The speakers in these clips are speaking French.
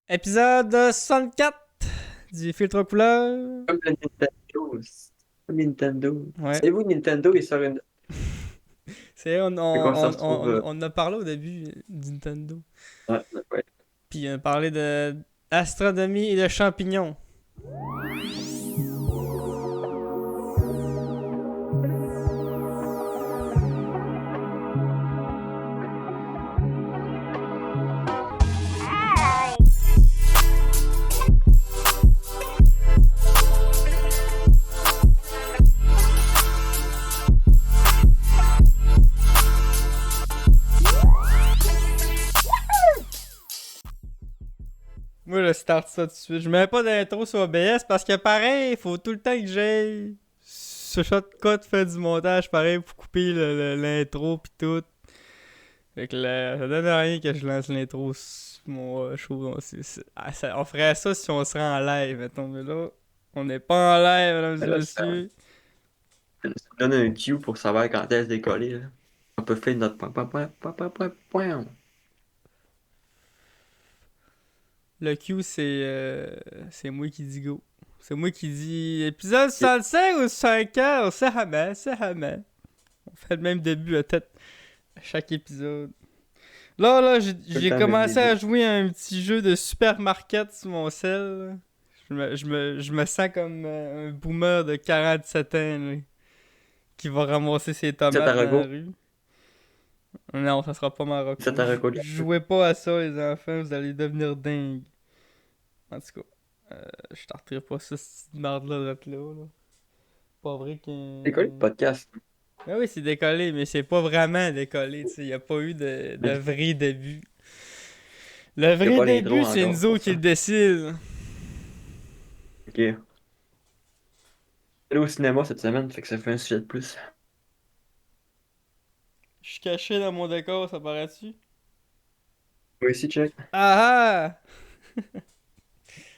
Épisode 64 du filtre couleur. Comme le Nintendo. Comme Nintendo. Ouais. Savez-vous, Nintendo, il sort une. C'est Fait qu'on se retrouve. on a parlé au début du Nintendo. Ouais, ouais. Puis on a parlé de astronomie et de champignons. Moi, je start ça tout de suite. Je mets pas d'intro sur OBS parce que pareil, il faut tout le temps que j'aille ce shotcut fait du montage pareil pour couper l'intro pis tout. Fait que ça donne rien que je lance l'intro sur mon show. On ferait ça si on serait en live, mettons. Mais là, on n'est pas en live, mesdames et Là, messieurs. ça nous donne un cue pour savoir quand est-ce décoller. Là. On peut faire notre point. Le Q, c'est moi qui dis go. C'est moi qui dis épisode 65 ou 64, c'est jamais, c'est jamais. On fait le même début à tête à chaque épisode. Là, j'ai temps, commencé même à début. jouer à un petit jeu de supermarket sur mon cell. Je me sens comme un boomer de 47 ans là, qui va ramasser ses Ça t'a tomates dans la reco. rue. Non, ça sera pas Ça Marocco. t'a recollé. Jouez pas à ça, les enfants, vous allez devenir dingues. En tout cas, je tarterai pas ça, cette merde-là, là. Pas vrai C'est quoi le que. podcast? Ah oui, c'est décollé, mais c'est pas vraiment décollé, tu sais. Y a pas eu de Il vrai début. Le n'y a vrai pas l'intro début, c'est encore Enzo pour qui le ça. décide. Ok. Allé au cinéma cette semaine, fait que ça fait un sujet de plus. Je suis caché dans mon décor, ça paraît-tu? Oui, ici, check. Ah ah!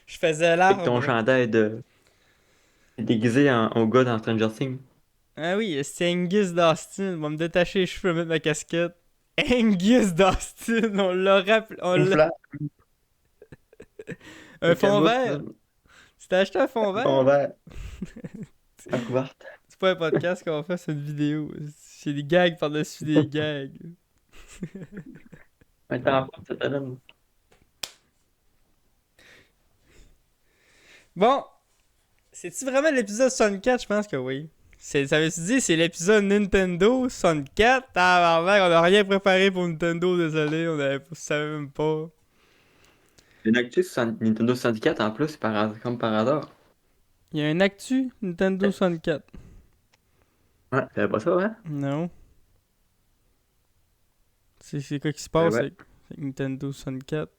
Je faisais Avec ton l'arbre. chandail de. Déguisé en gars dans Stranger Things. Ah oui, c'est Angus Dustin. Va me détacher les cheveux, mettre ma casquette. Angus Dustin, on l'a rappelé. Mon flash, Un le fond camoufle, vert. man. Tu t'as acheté un fond Ton vert? verre, en couverte. C'est pas un podcast qu'on va faire, c'est une vidéo. C'est des gags par-dessus des gags. Un temps fort cette semaine. Bon, c'est-tu vraiment l'épisode 64? Je pense que oui. Ça veut-tu dire c'est l'épisode Nintendo 64? Ah, mec, on a rien préparé pour Nintendo, désolé, on savait même pas. Une actu sur Nintendo 64 en plus, comme par hasard. Il y a un actu Nintendo 64. Ouais, t'avais pas ça, hein? Non. C'est quoi qui se Ben passe ouais. avec Nintendo 64?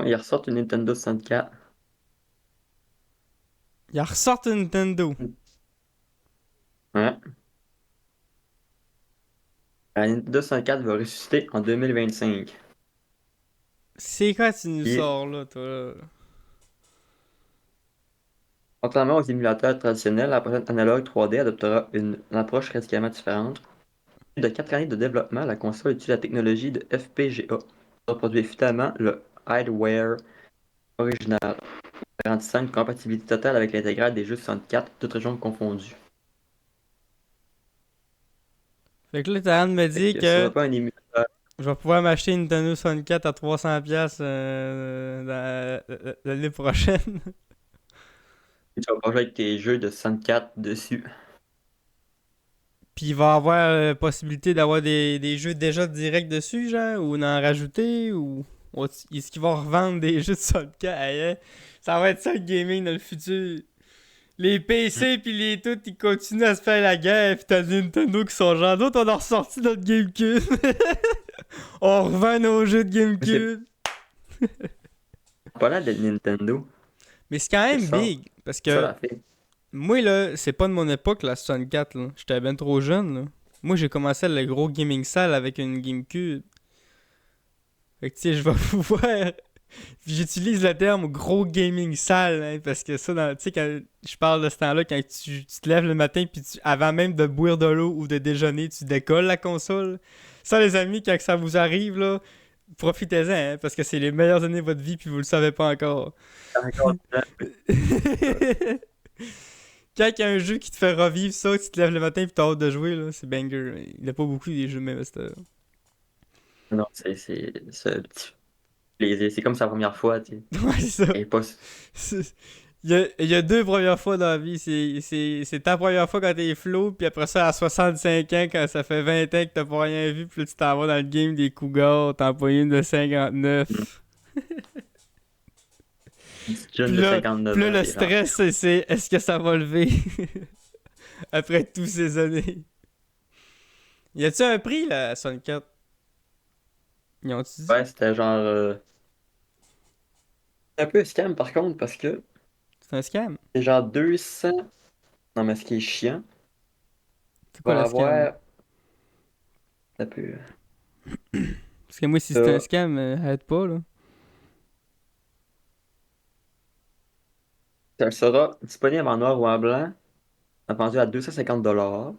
Ils ressortent une Nintendo 64. Il ressort une Nintendo. Ouais. La Nintendo 64 va ressusciter en 2025. C'est quoi tu nous Puis, sors là, toi là? contrairement aux émulateurs traditionnels, la prochaine analogue 3D adoptera une approche radicalement différente. De 4 années de développement, la console utilise la technologie de FPGA pour reproduire fidèlement le hardware original, garantissant une compatibilité totale avec l'intégrale des jeux 64, toutes régions confondues. Fait que là, t'es en train de me Fait dire que ce que sera pas un émulateur. je vais pouvoir m'acheter une Nintendo 64 à 300$ l'année prochaine. Tu vas pas jouer avec tes jeux de 64 dessus. Puis il va avoir possibilité d'avoir des jeux déjà directs dessus, genre, ou d'en rajouter, ou est-ce qu'ils vont revendre des jeux de 64? Aïe, hein? Ça va être ça le gaming dans le futur. Les PC pis les tout, ils continuent à se faire la guerre, pis t'as des Nintendo qui sont genre, d'autres on a ressorti notre GameCube. On revend nos jeux de Mais c'est GameCube. pas là de Nintendo. Mais c'est quand C'est même ça. big, parce C'est ça que la fille. moi là, c'est pas de mon époque la 64 là. J'étais ben trop jeune là. Moi j'ai commencé le gros gaming salle avec une GameCube. Fait que tu sais, je vais pouvoir. J'utilise le terme gros gaming salle, hein, parce que ça, tu sais, quand je parle de ce temps-là, quand tu te lèves le matin, puis avant même de boire de l'eau ou de déjeuner, tu décolles la console. Ça, les amis, quand ça vous arrive, là, profitez-en, hein, parce que c'est les meilleures années de votre vie, puis vous le savez pas encore. Encore du temps. Quand il y a un jeu qui te fait revivre ça, tu te lèves le matin et t'as hâte de jouer, là, c'est banger. Il n'y a pas beaucoup des jeux même à cette heure. Non, c'est un petit plaisir. C'est comme sa première fois, tu sais. Ouais, c'est ça. Et pas. Il y a deux premières fois dans la vie. C'est ta première fois quand t'es flow, puis après ça, à 65 ans, quand ça fait 20 ans que t'as pas rien vu, puis là, tu t'en vas dans le game des Cougars, t'en pognes une de Une 59. petite jeune Puis de là, 59 puis là, ans le qui rentre. stress, c'est est-ce que ça va lever après toutes ces années? Y a-tu un prix, là, à 64? Ils ont-tu dit? Ouais, c'était genre. Un peu scam par contre, parce que C'est un scam? c'est genre 200. Non, mais ce qui est chiant, C'est tu quoi vas le scam? avoir. Un peu. Parce que moi, si c'est un Ça, scam, arrête pas, là. ça sera disponible en noir ou en blanc, vendu à 250 $.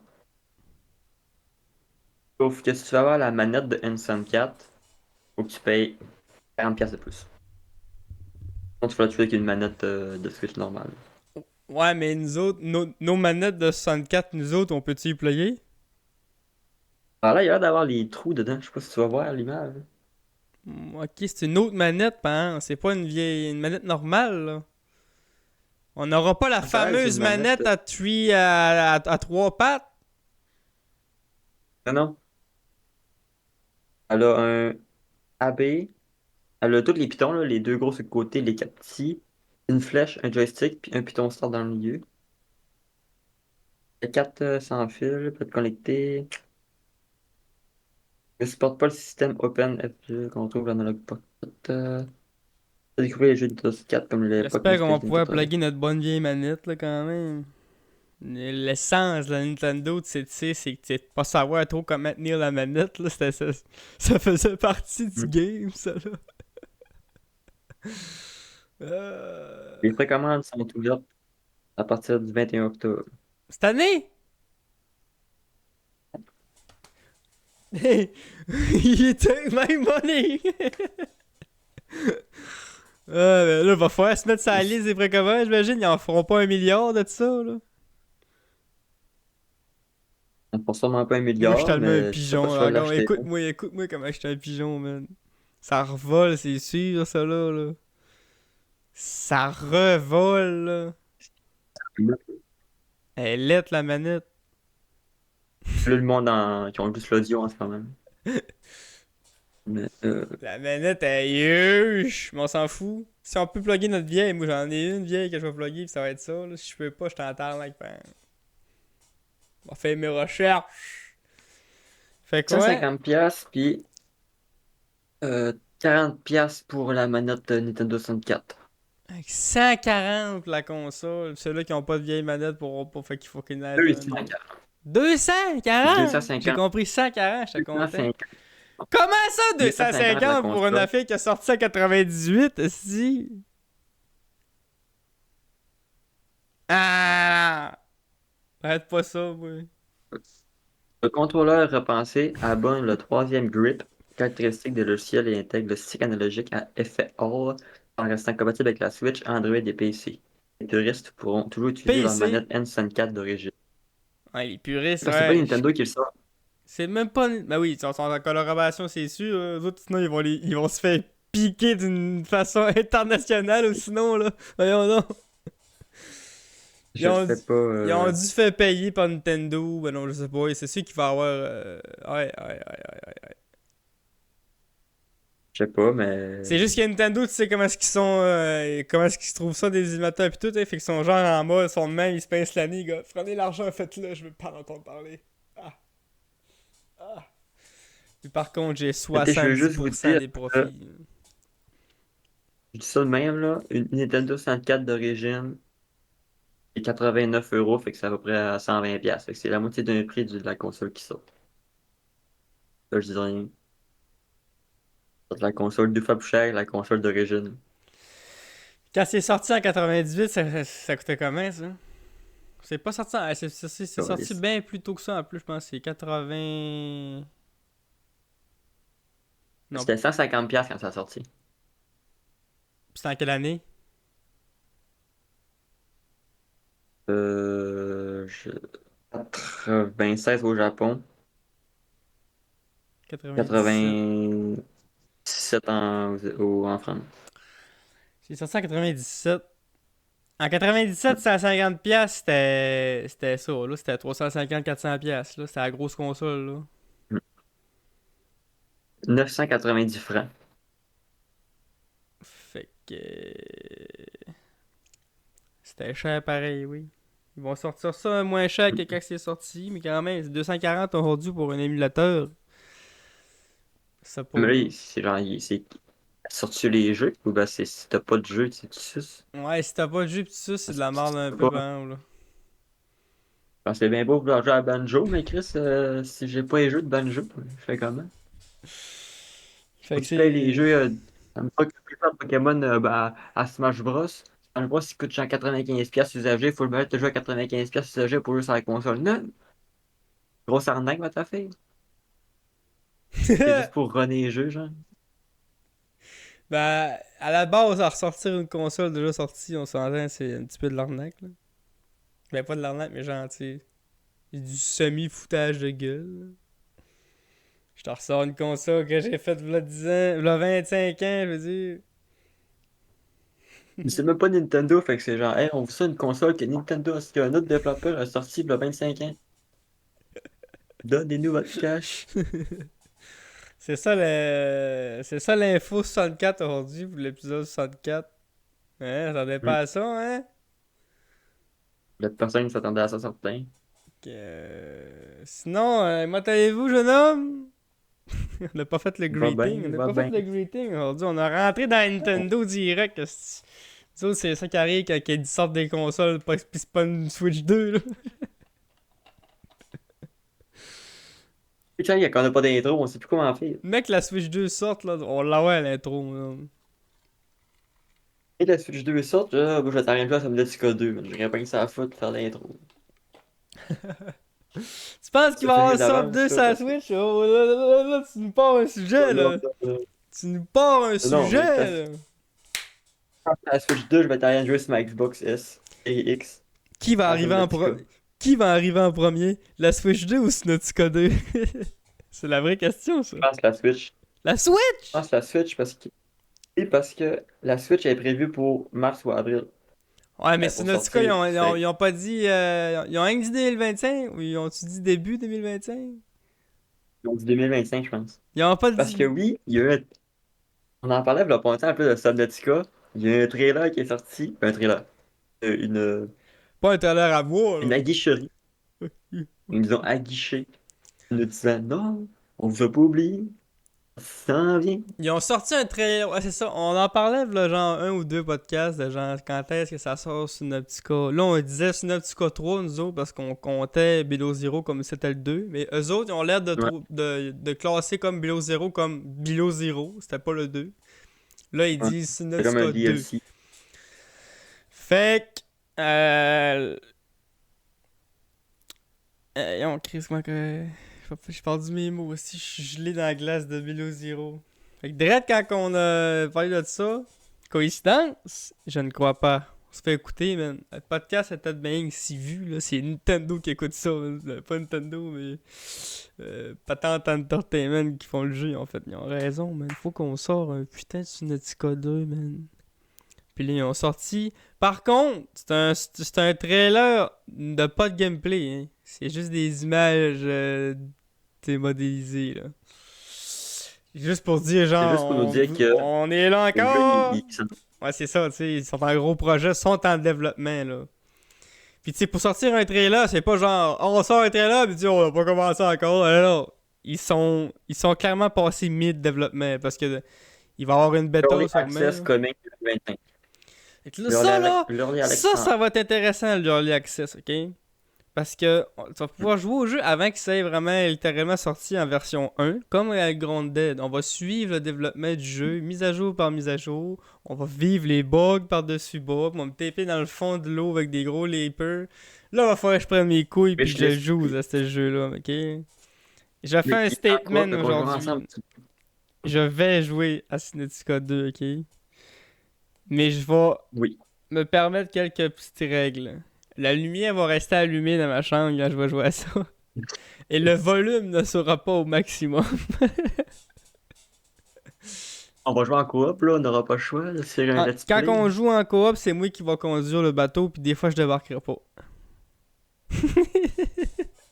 Sauf que si tu veux avoir la manette de N64, faut que tu payes 40$ de plus. Sinon, tu feras tuer avec une manette de Switch normale. Ouais, mais nous autres, nos manettes de 64, nous autres, on peut-tu y plugger? Alors là, il y a l'air d'avoir les trous dedans. Je sais pas si tu vas voir l'image. Ok, c'est une autre manette, hein. C'est pas une manette normale, là. On n'aura pas la Ça a l'air d'être fameuse une manette. manette à trois pattes. Non, non. Elle a un AB. Elle a tous les pitons, là, les deux gros sur le côté, les quatre petits. Une flèche, un joystick, puis un piton start dans le milieu. Les quatre sans fil, peut être connecté. Ne supporte pas le système OpenFG qu'on trouve l'analogue pocket. Découvrir les jeux de DOS 4 comme l'époque J'espère qu'on va nostalgie pouvoir Nintendo. plugger notre bonne vieille manette, là, quand même. L'essence de la Nintendo, tu sais, c'est que tu sais pas savoir trop comment tenir la manette, là. Ça faisait partie du Mm. game, ça, là. Euh, Les précommandes sont ouvertes à partir du 21 octobre. Cette année? Il était même money! Ben là, va falloir se mettre sur la liste des précommandes, j'imagine. Ils en feront pas 1 milliard de ça, là. On ne pense sûrement pas un Moi, je suis milliard, tellement un mais je sais pas pigeon, si je là. vais Regarde, l'acheter. écoute-moi comment je suis un pigeon, man. Ça revole, c'est sûr, ça, là. Ça revole, là. Elle est laide, la manette. Plus le monde qui ont juste l'audio en ce moment. Mais, La manette, elle est huge, mais on s'en fout. Si on peut plugger notre vieille, moi j'en ai une vieille que je vais plugger, pis ça va être ça, là. Si je peux pas, je t'entends, like, ben. On va faire mes recherches. Fait quoi? 150$, puis 40$ pour la manette Nintendo 64. Avec 140 la console. Ceux-là qui ont pas de vieille manette pour fait qu'il faut qu'ils aient Deux une. 150. 240? J'ai 250. compris 140, j'étais content. 250. Comment ça, 250 la 250 pour une console. affaire qui a sorti en 98, si? Ah! Arrête pas ça, moi. Le contrôleur repensé abonne le troisième grip, caractéristique des logiciels et intègre le stick analogique à effet Hall en restant compatible avec la Switch, Android et PC. Les puristes pourront toujours utiliser leur PC? manette N64 d'origine. Ouais, les puristes, Ben, c'est pas ouais. Nintendo qui le sort. C'est même pas. Ben oui, ils sont en collaboration, c'est sûr. Eux autres, sinon, ils vont se faire piquer d'une façon internationale ou sinon, là. Voyons donc. Ils Je ont, sais pas. ils ont dû faire payer par Nintendo. Ben non, je sais pas. C'est sûr qu'il va y avoir. Ouais. Je sais pas, mais. C'est juste que Nintendo, tu sais comment est-ce qu'ils sont. Comment est-ce qu'ils se trouvent ça, des émulateurs pis tout, hein. Fait qu'ils sont genre en mode, sont de même, ils se pincent la nuit, gars. Prenez l'argent, faites-le, je veux pas en entendre parler. Ah. Ah. Puis par contre, j'ai Écoutez, je veux juste vous 70% dire, des profits. je dis ça de même, là, une Nintendo 64 d'origine est 89 €, fait que c'est à peu près à 120$. Fait que c'est la moitié d'un prix de la console qui sort. Là, je dis rien. La console deux fois plus chère que la console d'origine. Quand c'est sorti en 98, ça coûtait combien, ça? C'est pas sorti. C'est sorti bien plus tôt que ça en plus, je pense. C'est 80. Non. C'était 150$ quand ça a sorti. C'était en quelle année? Je... 96 au Japon, 97. 87 en France. C'est sorti en 97. En 97, c'était à 50$, c'était ça, là. C'était 350-400$, là. C'était la grosse console, là. 990 francs. Fait que. C'était cher pareil, oui. Ils vont sortir ça moins cher que quand c'est sorti, mais quand même, c'est 240 aujourd'hui pour un émulateur. Ça pas, Mais là. là, c'est genre, c'est sorti les jeux, ou ben c'est si t'as pas de jeu, tu suces. Ouais, si t'as pas de jeu pis tout ça, c'est de la merde un peu, Pas. par exemple, là. Parce que c'est bien beau vouloir jouer à Banjo, mais Chris, si j'ai pas les jeux de Banjo, je fais comment? Fait Faut que que tu payes les c'est. jeux, comme Pokémon à Smash Bros. Smash Bros, il coûte genre 95$ usagé, faut le mettre de jouer à 95$ usagé pour jouer sur la console. Non! Grosse arnaque, va ta fille. C'est juste pour runner les jeux, genre. Ben, à la base, à ressortir une console déjà sortie, on s'entend, c'est un petit peu de l'arnaque, là. Ben, pas de l'arnaque, mais genre, tu sais, du semi-foutage de gueule, là. Je te ressors une console que j'ai faite v'là 10 ans, v'là 25 ans, je veux dire. Mais c'est même pas Nintendo, fait que c'est genre, hey, on veut ça une console que Nintendo, qu'un autre développeur a sorti il y a 25 ans. Donnez-nous votre cash. C'est ça l'info 64 aujourd'hui pour l'épisode 64. Hein, t'attendais Hmm. pas à ça, hein? La personne qui s'attendait à ça certain. Sinon, m'entendez-vous, jeune homme? On n'a pas fait le Va greeting. On bien, n'a va pas fait bien. le greeting aujourd'hui. On a rentré dans Nintendo direct. Nous autres, c'est ça qui arrive quand ils sortent des consoles. Pis c'est pas une Switch 2, là. Puis tiens, quand on a pas d'intro, on sait plus comment faire. Mec, la Switch 2 sorte, là. On l'a ouais à l'intro, là. Et la Switch 2 sort, moi, je vais t'arriver jouer à Subnautica 2, mais j'aurais pas que ça à foutre de faire l'intro. Tu penses qu'il Ça va y fait avoir rien Sub d'avance, 2 ça, sur la parce que. Switch? Oh, là, tu nous pars un sujet, Non, là. non, non. Tu nous pars un Non, mais sujet, là. la Switch 2, je vais t'arriver jouer sur ma Xbox S et X Qui va à arriver en Subnautica. pro... Qui va arriver en premier? La Switch 2 ou Subnautica 2? C'est la vraie question, ça. Je pense la Switch. La Switch? Je pense la Switch parce que la Switch est prévue pour mars ou avril. Ouais, mais Pour Subnautica, sortir. ils ont pas dit. Ils ont rien dit 2025 ou ils ont-tu dit début 2025? Ils ont dit 2025, je pense. Ils ont pas Parce que dit. oui, on en parlait il y a pas longtemps un peu de Subnautica. Il y a un trailer qui est sorti. Un trailer. Une, Pas un trailer à voir, une là. aguicherie. Ils nous ont aguiché. En nous disant non, on vous a pas oublié. Ça s'en vient. Ils ont sorti un trailer. Ouais, c'est ça. On en parlait, là, genre, un ou deux podcasts de genre, quand est-ce que ça sort Subnautica. Là, on disait Subnautica 3, nous autres, parce qu'on comptait Below Zero comme c'était le 2. Mais eux autres, ils ont l'air Ouais. de classer comme Below Zero comme Below Zero. C'était pas le 2. Là, ils Ouais. disent C'est comme un Subnautica 2. DLC. Fait que. On crie comment que. Je parle du mémo aussi, je suis gelé dans la glace de Below Zero. Fait que direct quand on a parlé de ça, coïncidence, je ne crois pas. On se fait écouter, man. Le podcast est peut-être bien si vu, là. C'est Nintendo qui écoute ça, man. Pas Nintendo, mais. Patent Entertainment qui font le jeu, en fait. Ils ont raison, man. Faut qu'on sorte un putain de Subnautica 2, man. Puis là, ils ont sorti. Par contre, c'est un trailer de pas de gameplay, hein. C'est juste des images démodélisées, là. Juste pour dire, C'est juste genre, pour nous dire que on est là le jeu, encore! il s'en- Ouais, c'est ça, tu sais, ils sont en gros projet, ils sont en développement, là. Puis tu sais, pour sortir un trailer, c'est pas genre, on sort un trailer, puis on a pas commencé encore. Alors, ils sont clairement passés mid-développement, parce que il va y avoir une bêta Early sûrement, Access là. coming 2025. Fait que là, L'Early ça va être intéressant, le Early Access, ok? Parce que tu vas pouvoir jouer au jeu avant qu'il soit vraiment littéralement sorti en version 1, comme avec Grounded. On va suivre le développement du jeu, mise à jour par mise à jour. On va vivre les bugs par-dessus bugs. On va me taper dans le fond de l'eau avec des gros leapers. Là, il va falloir que je prenne mes couilles puis que je Wishlist. joue à ce jeu-là, ok? Je vais Mais faire un qui est en quoi, statement fait qu'on jouera aujourd'hui. ensemble. Je vais jouer à Subnautica 2, ok? Mais je vais Oui. me permettre quelques petites règles. La lumière va rester allumée dans ma chambre quand je vais jouer à ça. Et le volume ne sera pas au maximum. On va jouer en coop, là, on n'aura pas le choix, là, c'est un let's Quand play. on joue en coop, c'est moi qui va conduire le bateau, puis des fois je débarquerai pas.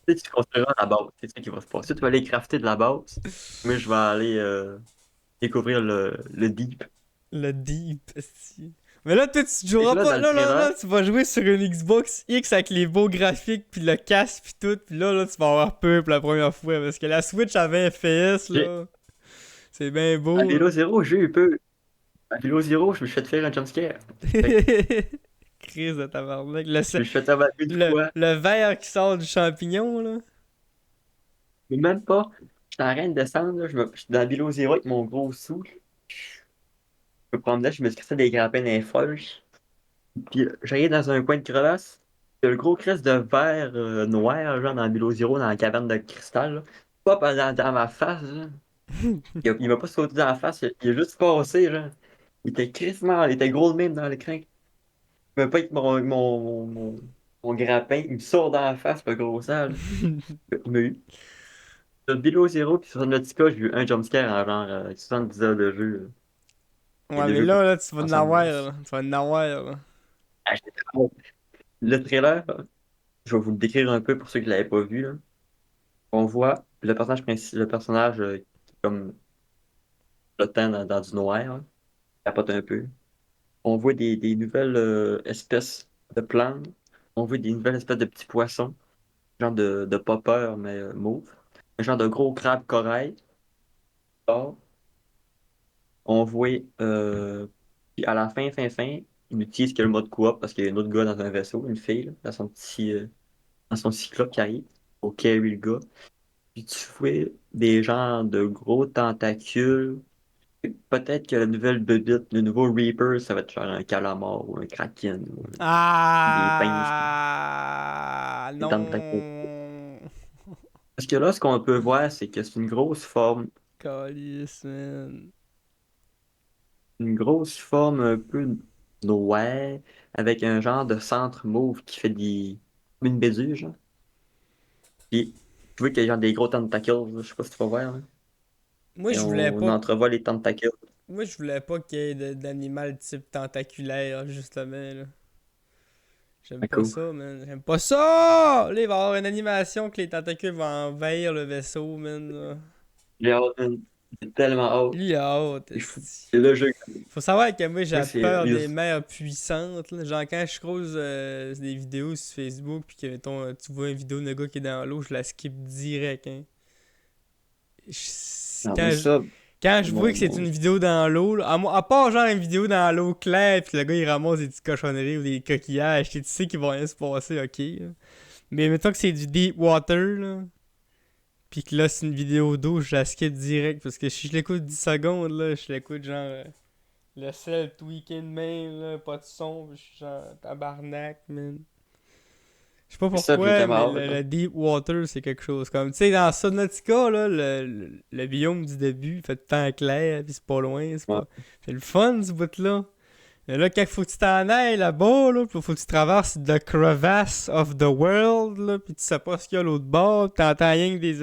Tu sais, tu construiras la base, c'est ça qui va se passer. Tu vas aller crafter de la base, mais je vais aller découvrir le deep. Le deep, esti. Mais là, toi, tu Et joueras là, pas. dans le Là, là, trailer, là, tu vas jouer sur une Xbox X avec les beaux graphiques, puis le casque, puis tout. Puis là, tu vas avoir peur pour la première fois. Parce que la Switch à 20 FPS, j'ai là, c'est bien à beau, là. Vélo Zéro, j'ai eu peur. À Vélo Zéro, je me suis fait faire un jumpscare. Fait que Crise de tabarnak. je me suis fait avoir une fois, Le verre qui sort du champignon, là. mais même pas. J'étais en train de descendre, là, je suis dans Vélo Zéro avec mon gros sou. Je me promenais, je me suis cassé des grappins dans les folles. Puis j'arrive dans un coin de crevasse. Il y a le gros crest de verre noir, genre dans Below Zero, dans la caverne de cristal. Là. Pop dans ma face, genre. Il m'a pas sauté dans la face, il a juste passé, genre. Il était crissement, il était gros de même dans l'écran. Il m'a pas avec mon grappin, il me sort dans la face, pas gros sale. Il m'a eu. Sur Below Zero, puis sur Nautica, j'ai eu un jumpscare en genre 70 heures de jeu. Et Ouais, le mais jeu peut là, tu vas en ensemble. avoir, là. Tu vas en avoir, là. Ah, le trailer, je vais vous le décrire un peu pour ceux qui ne l'avaient pas vu, là. On voit le personnage le personnage qui est comme flottant dans du noir, là, capote un peu. On voit des nouvelles espèces de plantes. On voit des nouvelles espèces de petits poissons, genre de popper, mais mauve. Un genre de gros crabe corail. Or, on voit, puis à la fin, il utilise que le mode coop parce qu'il y a un autre gars dans un vaisseau, une fille, là, dans son cyclope qui arrive, au carry le gars. Puis tu vois des genres de gros tentacules. Peut-être que la nouvelle bébite, le nouveau Reaper, ça va être genre un calamar ou un kraken ou des pinces, Ah des tentacules. non. Parce que là, ce qu'on peut voir, c'est que c'est Calice, man. une grosse forme un peu noire, avec un genre de centre mauve qui fait comme une bédure, genre. Puis tu vois qu'il y a genre des gros tentacules, là, je sais pas si tu vas voir, là. Moi, Et je voulais on pas. entrevoit les tentacules. Moi, je voulais pas qu'il y ait d'animal type tentaculaire, justement, là. J'aime À pas coup. ça, man. J'aime pas ça! Là, il va y avoir une animation que les tentacules vont envahir le vaisseau, man. Là. J'ai hâte, man. J'ai tellement hâte. Lui, il a hâte, C'est fou. esti. C'est le jeu. Faut savoir que moi, Moi, j'ai c'est peur des mers puissantes. Là. Genre, quand je croise des vidéos sur Facebook, puis que tu vois une vidéo de gars qui est dans l'eau, je la skip direct. Hein. Non, Quand mais je, ça, quand je vois mon, que c'est mon- une vidéo dans l'eau, là, à part genre une vidéo dans l'eau claire, puis le gars il ramasse des petites cochonneries ou des coquillages, tu sais qu'il va rien se passer, ok. Là. Mais mettons que c'est du deep water, là. Puis que là, c'est une vidéo d'eau, je la skip direct. Parce que si je l'écoute 10 secondes, là, je l'écoute genre. Le sel tweaking même, là, pas de son. Je suis genre tabarnak, man. Je sais pas ça, j'ai pourquoi, mais tellement hâte, là. le deep water, c'est quelque chose. Comme, tu sais, dans Subnautica, là, le biome du début, fait de temps clair, pis c'est pas loin, c'est Ouais. pas. C'est le fun, ce bout-là. Mais là, quand faut que tu t'en ailles là-bas, là, pis faut que tu traverses the crevasse of the world, là, pis tu sais pas ce qu'il y a à l'autre bord, pis t'entends rien que des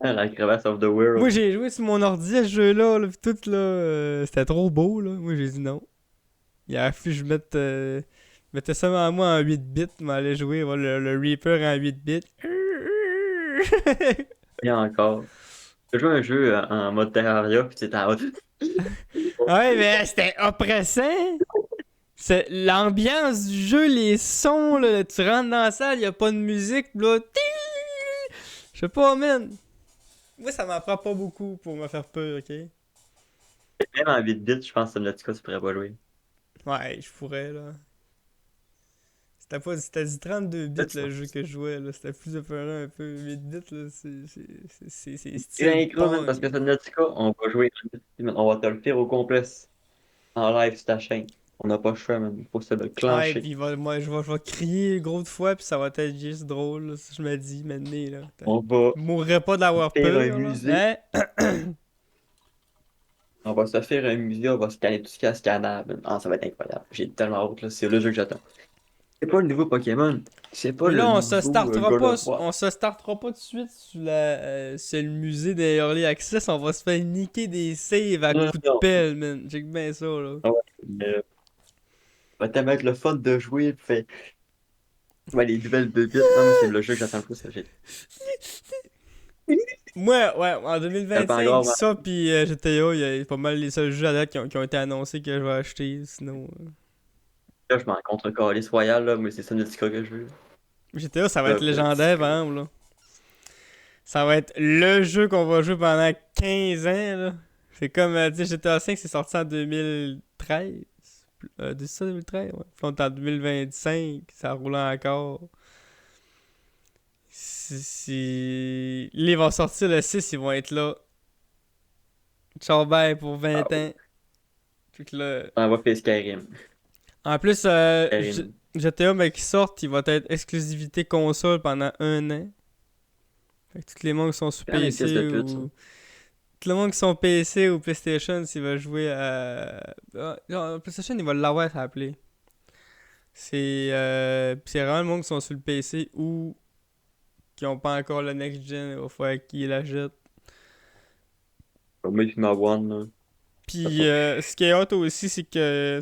La crevasse of the Moi, world. j'ai joué sur mon ordi à ce jeu-là, là, pis tout, là, c'était trop beau, là. Moi, j'ai dit non. Il a fallu que je mettais ça en moi en 8 bits, mais allait jouer voir le Reaper en 8 bits. Et encore. J'ai joué un jeu en mode Terraria, puis c'était en mode. Ouais, mais c'était oppressant. C'est l'ambiance du jeu, les sons, là, tu rentres dans la salle, y a pas de musique, là. Je sais pas, man. Moi, ça m'en prend pas beaucoup pour me faire peur, ok? Même en 8 bits, je pense que Subnautica, tu pourrais pas jouer. Ouais, je pourrais, là. C'était du 32 Là, bits tu le jeu que je jouais, là. C'était plus épeurant un peu. 8 bits, là, c'est es style incroyable, man, parce Pong. que Subnautica, on va jouer. On va te le faire au complet en live sur ta chaîne. On n'a pas le choix, man. Il faut se le Ouais, clencher. puis moi, je vais crier gros de fois, puis ça va être juste drôle, là, si je me dis, maintenant, là. On va Je mourrais pas d'avoir faire un peur, là. musée. Hein? On va se faire un musée, on va scanner tout ce qu'il y a scannable. Ah, ça va être incroyable. J'ai tellement hâte, là. C'est le jeu que j'attends. C'est pas le nouveau Pokémon. C'est pas Mais le là, nouveau God of War. on se startera pas tout de suite sur le musée des Early Access. On va se faire niquer des saves à Non, coups de non. pelle, man. Check bien ça, là. Ah ouais, mais, va tellement être le fun de jouer. Puis fait, ouais, les nouvelles de vite. Non, mais c'est le jeu que j'attends le plus. Ça, Moi, ouais, en pas 2025, encore. ça pis GTA, il y a pas mal les seuls jeux à date qui ont été annoncés que je vais acheter. Sinon, Là, je m'en contre Calice Royale, là, mais c'est ça, Nautica que je veux. GTA, ça va être Le petit légendaire, par truc. exemple, là. Ça va être le jeu qu'on va jouer pendant 15 ans, là. C'est comme, tu sais, GTA 5, c'est sorti en 2013. De ça, 2013, ouais. Puis on est en 2025, ça roule encore. Là, ils vont sortir le 6, ils vont être là. Ciao, bye pour Ah 20 oui. ans. Fait que là... On va faire Skyrim. En plus, Skyrim. GTA, mais qui sortent, il va être exclusivité console pendant 1 an. Fait que tous les mondes qui sont sur C'est quand même une pièce de PC pute, ça. ou... Tout le monde qui sont PC ou PlayStation, s'il va jouer à... genre, PlayStation, il va l'avoir, ça appelé. C'est vraiment le monde qui sont sur le PC ou qui ont pas encore le next gen, il va falloir qu'ils la jettent. Moi, puis ma One, là. Ça Puis sort. ce qui est hot aussi, c'est que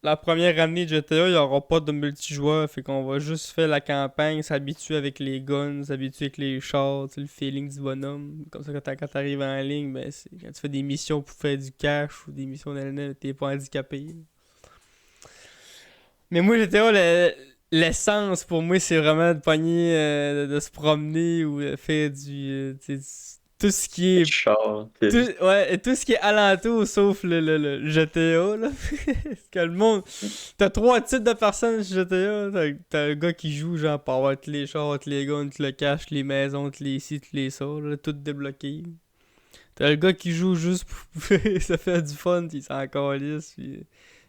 la première année de GTA, il n'y aura pas de multijoueur. Fait qu'on va juste faire la campagne, s'habituer avec les guns, s'habituer avec les chars, tu sais, le feeling du bonhomme. Comme ça, quand t'arrives en ligne, ben, quand tu fais des missions pour faire du cash ou des missions d'LNL, t'es pas handicapé. Mais moi, GTA, l'essence pour moi, c'est vraiment de pogner, de se promener ou de faire tu sais, tout ce qui Le est char. ouais, et tout ce qui est alentour sauf le GTA, là. Parce que le monde. T'as trois types de personnes sur GTA. T'as le gars qui joue, genre, pour avoir tous les chars, tous les guns, tout le cash, les maisons, tous les ci, tous les ça, là, tout débloqué. T'as le gars qui joue juste pour ça fait du fun, pis il s'en calisse, pis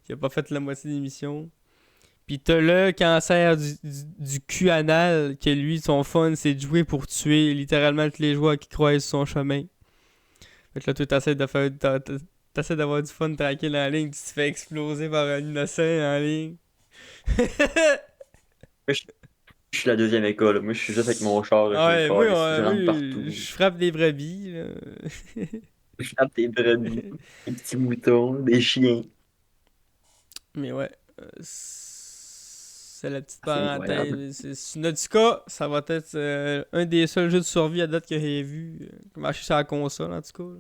il a pas fait la moitié des missions. Pis t'as le cancer du cul anal, que lui, son fun, c'est de jouer pour tuer littéralement tous les joueurs qui croisent son chemin. Fait que là, toi, t'essaies d'avoir du fun tranquille en ligne, tu te fais exploser par un innocent en ligne. Moi, je suis la deuxième école. Moi, je suis juste avec mon char, là, je me Ouais, calisse. Je moi, rentre partout. je frappe des brebis, là. Je frappe des brebis, des petits moutons, des chiens. Mais ouais, c'est la petite Ah, c'est incroyable. parenthèse. Subnautica, ça va être un des seuls jeux de survie à date que j'ai vu. Marcher sur la console, en tout cas. Là.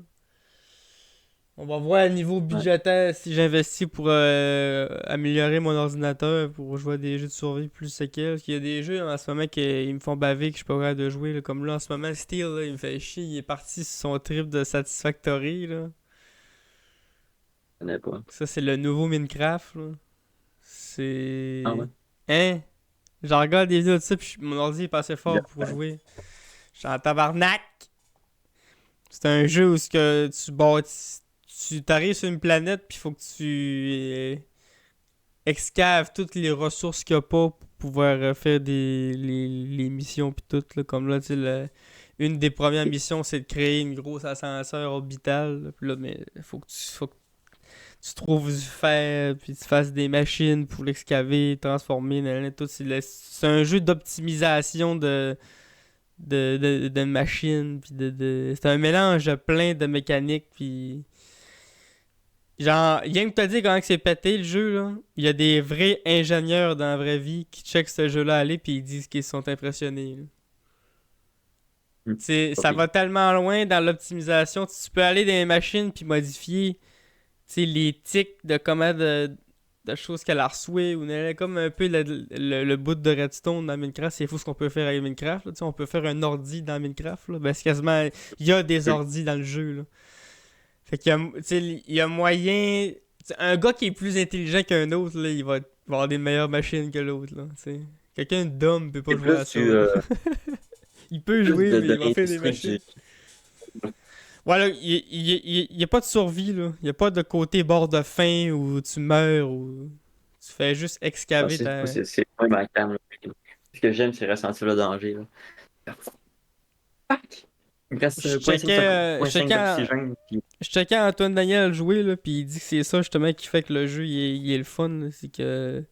On va voir à niveau Ouais. budgétaire si j'investis pour améliorer mon ordinateur pour jouer à des jeux de survie plus séquels. Parce qu'il y a des jeux en ce moment qui me font baver que je suis pas capable de jouer. Là. Comme là en ce moment, Steel, là, il me fait chier. Il est parti sur son trip de Satisfactory. Là. Je connais pas. Ça, c'est le nouveau Minecraft. Là. Ah ouais. C'est. Hein? J'en regarde des vidéos de ça, puis mon ordi est pas assez fort pour Ouais. jouer. Je suis en tabarnak! C'est un jeu où ce que tu bâtis. Tu t'arrives sur une planète, puis il faut que tu excave toutes les ressources qu'il n'y a pas pour pouvoir faire les missions puis tout là. Comme là, tu sais, une des premières missions, c'est de créer une grosse ascenseur orbital. Là. Puis là, mais faut que tu trouves du fer, puis tu fasses des machines pour l'excaver, transformer, tout. C'est un jeu d'optimisation de machines, puis c'est un mélange de plein de mécaniques, puis genre, rien que te dire comment que c'est pété le jeu, là. Il y a des vrais ingénieurs dans la vraie vie qui checkent ce jeu-là aller puis ils disent qu'ils sont impressionnés. Là. Hmm. Ça Ok. va tellement loin dans l'optimisation. Tu peux aller dans les machines puis modifier les tics de comment de choses qu'elle a reçues ou comme un peu le bout de redstone dans Minecraft. C'est fou ce qu'on peut faire avec Minecraft. Là. On peut faire un ordi dans Minecraft. Là. Ben, c'est quasiment. Il y a des Oui. ordis dans le jeu. Là. Fait qu'il y a, il y a moyen. Un gars qui est plus intelligent qu'un autre, là, il va avoir des meilleures machines que l'autre. Là, t'sais. Quelqu'un de dumb peut pas Et jouer à plus ça. tu Là. Il peut plus jouer, mais de il va faire des l'industrie machines. Voilà, il y a pas de survie, là. Il y a pas de côté bord de faim où tu meurs ou tu fais juste ah, excaver c'est ta. c'est pas ma cam, là. Ce que j'aime, c'est ressentir le danger, là. Fuck! Il me reste Je 0.5 checkais, je 0.5 checkais, d'oxygène. Puis je checkais Antoine Daniel jouer, là, puis il dit que c'est ça justement qui fait que le jeu il est le fun. Là. C'est que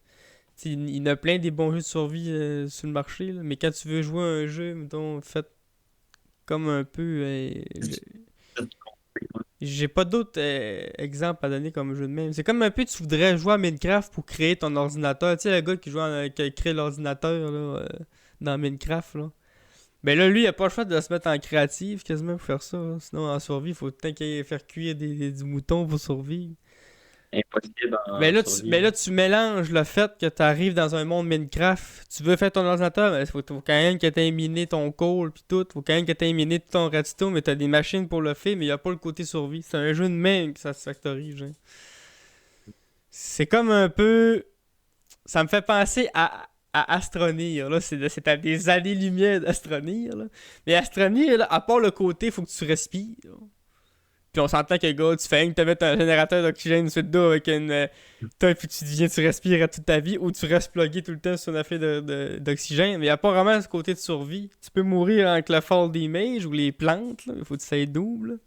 tu sais, il y en a plein des bons jeux de survie sur le marché, là, mais quand tu veux jouer à un jeu, mettons, fait comme un peu. J'ai pas d'autres exemples à donner comme jeu de même. C'est comme un peu tu voudrais jouer à Minecraft pour créer ton ordinateur. Tu sais, le gars qui a créé l'ordinateur là, dans Minecraft. Là. Ben là, lui, il a pas le choix de se mettre en créative quasiment pour faire ça. Là. Sinon, en survie, il faut tant qu'il faire cuire du mouton pour survivre. impossible Mais en là, survie. mais là, tu mélanges le fait que tu arrives dans un monde Minecraft. Tu veux faire ton ordinateur, mais faut quand même que tu aies miné ton coal puis tout. Faut quand même que tu aies miné tout ton redstone, mais tu as des machines pour le faire, mais il n'y a pas le côté survie. C'est un jeu de même Satisfactory, genre. C'est comme un peu. Ça me fait penser à Astroneer. Là. C'est à des années-lumière d'Astroneer. Là. Mais Astroneer, là, à part le côté, faut que tu respires. Puis on s'entend que, gars, tu fais rien que te mettre un générateur d'oxygène sur le dos avec une puis tu respires à toute ta vie, ou tu restes plugué tout le temps sur une affaire d'oxygène. Mais il n'y a pas vraiment ce côté de survie. Tu peux mourir avec le fall des mages ou les plantes, il faut que tu ailles double.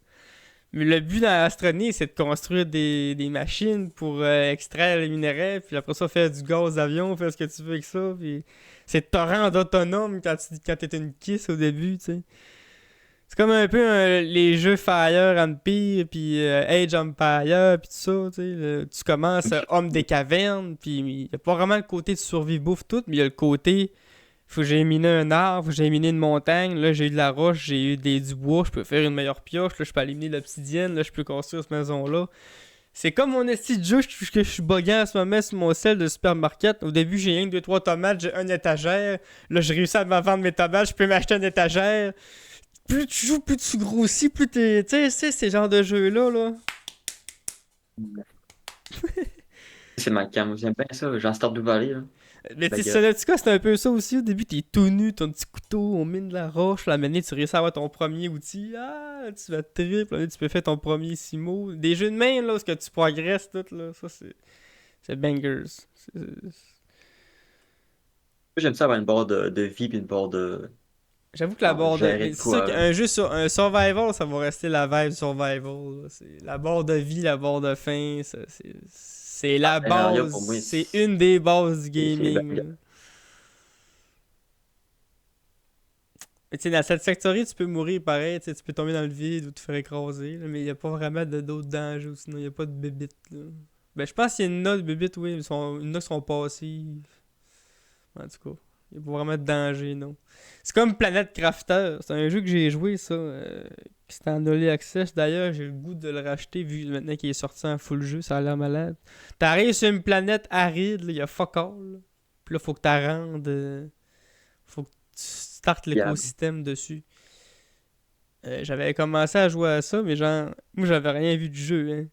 Mais le but dans l'astronomie, c'est de construire des machines pour extraire les minéraux, puis après ça, faire du gaz d'avion, faire ce que tu veux avec ça. Puis c'est de te rendre autonome quand t'es une kiss au début, tu sais. C'est comme un peu les jeux Fire Empire, puis Age Empire, puis tout ça, tu sais. Tu commences Homme des cavernes, puis il n'y a pas vraiment le côté de survie bouffe tout, mais il y a le côté, faut que j'ai miné un arbre, faut que j'ai miné une montagne, là j'ai eu de la roche, j'ai eu du bois, je peux faire une meilleure pioche, là je peux éliminer l'obsidienne, là je peux construire cette maison-là. C'est comme mon esti de jeu que je suis buguant en ce moment sur mon sel de supermarket. Au début, j'ai rien que 2-3 tomates, j'ai une étagère. Là, j'ai réussi à me vendre mes tomates, je peux m'acheter une étagère. Plus tu joues, plus tu grossis, plus t'es. Tu sais, ces genres de jeux-là, là. C'est ma cam. J'aime bien ça. J'en Stardew Valley, là. Mais tu sais, Baguette. Subnautica, c'est un peu ça aussi. Au début, t'es tout nu, ton petit couteau, on mine de la roche. La manette, tu réussis à avoir ton premier outil. Ah, tu vas triple. Là, tu peux faire ton premier simo. Des jeux de main, là, où ce que tu progresses, tout, là. Ça, c'est bangers. J'aime ça avoir une barre de vie puis une barre de. J'avoue que la barre de. Gérer Mais de c'est sûr quoi, là. qu'un jeu sur un survival, ça va rester la vibe survival. Là. C'est la barre de vie, la barre de faim. C'est la Scénario, pour base. moi, C'est une des bases du c'est gaming. Là. baguette. Mais tu sais, dans cette Satisfactory, tu peux mourir pareil. Tu sais, tu peux tomber dans le vide ou te faire écraser. Là, mais il n'y a pas vraiment d'autres dangers. Sinon, il n'y a pas de bébites. Là. Ben, je pense qu'il y a une note de bébites, oui. Il y en a qui sont passives. En tout cas. Il n'y a pas vraiment de danger, non. C'est comme Planet Crafter. C'est un jeu que j'ai joué, ça. Qui c'était en early access. D'ailleurs, j'ai le goût de le racheter vu maintenant qu'il est sorti en full jeu. Ça a l'air malade. T'arrives sur une planète aride, il y a fuck all. Là. Puis là, faut que tu rendes. Faut que tu startes Fiable. l'écosystème dessus. J'avais commencé à jouer à ça, mais genre, moi, j'avais rien vu du jeu. Hein.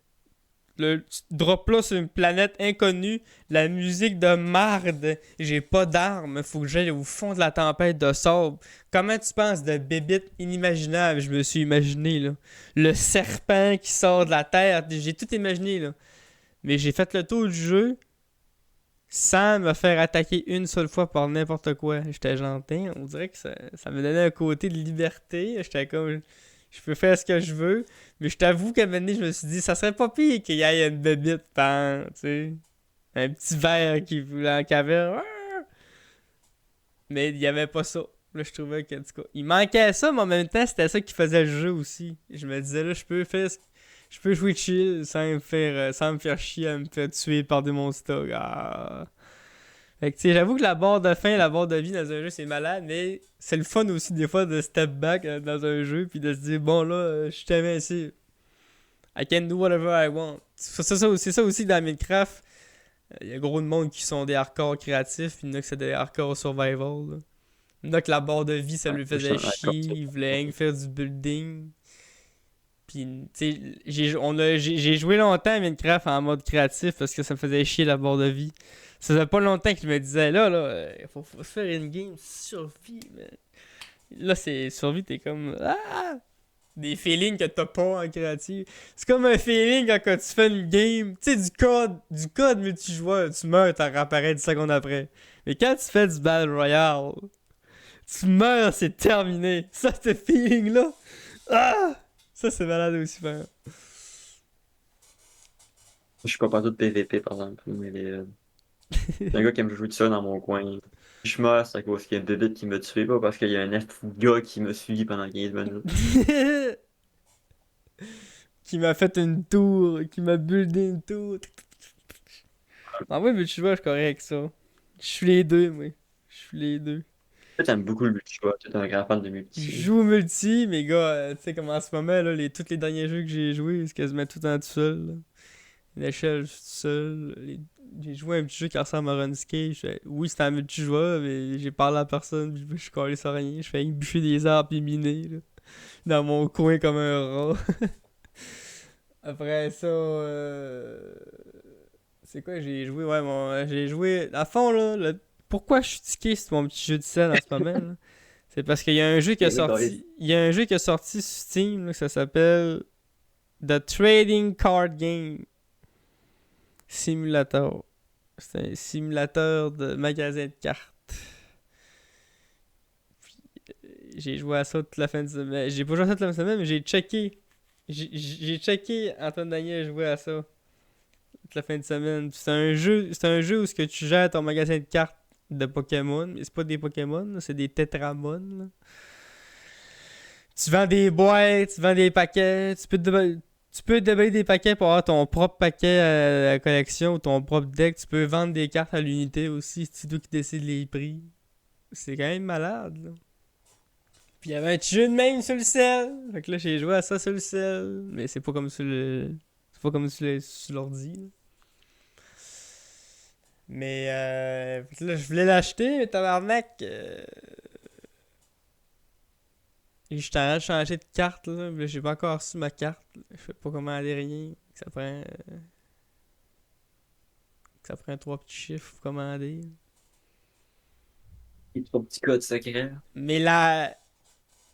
Tu drops là sur une planète inconnue, la musique de marde, j'ai pas d'armes, faut que j'aille au fond de la tempête de sable. Comment tu penses de bébites inimaginables, je me suis imaginé là. Le serpent qui sort de la terre, j'ai tout imaginé là. Mais j'ai fait le tour du jeu sans me faire attaquer une seule fois par n'importe quoi. J'étais gentil, on dirait que ça me donnait un côté de liberté. J'étais comme, je peux faire ce que je veux. Mais je t'avoue qu'à un moment donné, je me suis dit, ça serait pas pire qu'il y ait une bébite, tu sais. Un petit verre qui voulait en caverne. Mais il y avait pas ça. Là, je trouvais que, en tout cas, il manquait ça, mais en même temps, c'était ça qui faisait le jeu aussi. Je me disais, là, je peux jouer chill sans me faire chier à me faire tuer par des monstres. Ah. Fait que, tu sais, j'avoue que la barre de fin, la barre de vie dans un jeu, c'est malade, mais c'est le fun aussi, des fois, de step back dans un jeu, puis de se dire, bon, là, je suis invincible. I can do whatever I want. C'est ça aussi dans Minecraft. Il y a gros de monde qui sont des hardcore créatifs, puis il y en a que c'est des hardcore survival. Là. Il y en a que la barre de vie, ça lui faisait chier, il voulait rien que faire du building. Puis, tu sais, j'ai joué longtemps à Minecraft en mode créatif parce que ça me faisait chier la barre de vie. Ça faisait pas longtemps qu'il me disait, là, faut se faire une game survie, man. Là, c'est survie, t'es comme, ah! Des feelings que t'as pas en créatif. C'est comme un feeling quand tu fais une game, tu sais, du code multijoueur, tu meurs, t'en réapparais 10 secondes après. Mais quand tu fais du Battle Royale, tu meurs, c'est terminé. Ça, ce feeling-là, Ah! Ça, c'est malade aussi, frère. Je suis pas partout de PVP, par exemple. Mais c'est un gars qui aime jouer tout seul dans mon coin. Je meurs, c'est à cause qu'il y a une bébête qui m'a tué, pas parce qu'il y a un esti de gars qui m'a suivi pendant 15 minutes. Qui m'a fait une tour, qui m'a buildé une tour. En vrai, mais tu vois, je suis correct avec ça. Je suis les deux, moi. Je suis les deux. Toi, t'aimes beaucoup le multi, tu es un grand fan de Je multi. joue au multi, mais gars, tu sais, comme en ce moment, là, tous les derniers jeux que j'ai joués, c'est quasiment tout en tout seul. Là. L'échelle, je suis tout seul. J'ai joué à un petit jeu qui ressemble à Runescape. Oui, c'était un multijoueur, mais j'ai parlé à personne, puis je suis collé sur rien. Je fais bûcher des arbres et miner, là. Dans mon coin comme un rat. Après ça, c'est quoi j'ai joué? Ouais, j'ai joué. À fond, là, pourquoi je suis tiqué sur mon petit jeu de scène en ce moment, là? C'est parce qu'il y a un jeu qui a Et là, Doris, sorti. Il y a un jeu qui a sorti sur Steam, là, que ça s'appelle The Trading Card Game Simulator. C'est un simulateur de magasin de cartes. J'ai joué à ça toute la fin de semaine. J'ai pas joué à ça toute la fin de semaine, mais j'ai checké. J'ai checké Antoine Daniel jouer à ça toute la fin de semaine. C'est un jeu où ce que tu gères ton magasin de cartes de Pokémon. Mais c'est pas des Pokémon, là, c'est des Tetramon. Là. Tu vends des boîtes, tu vends des paquets. Tu peux déballer des paquets pour avoir ton propre paquet à la collection ou ton propre deck. Tu peux vendre des cartes à l'unité aussi. C'est toi qui décides les prix. C'est quand même malade, là. Puis il y avait un petit jeu de même sur le sel. Fait que là, j'ai joué à ça sur le sel. Mais c'est pas comme sur le. C'est pas comme sur l'ordi. Là. Mais fait que là, je voulais l'acheter, mais tabarnak. J'étais en train de changer de carte, là. Mais là, j'ai pas encore reçu ma carte. Je sais pas comment aller rien. Ça prend 3 petits chiffres pour commander. les trois petits codes secrets. Mais la.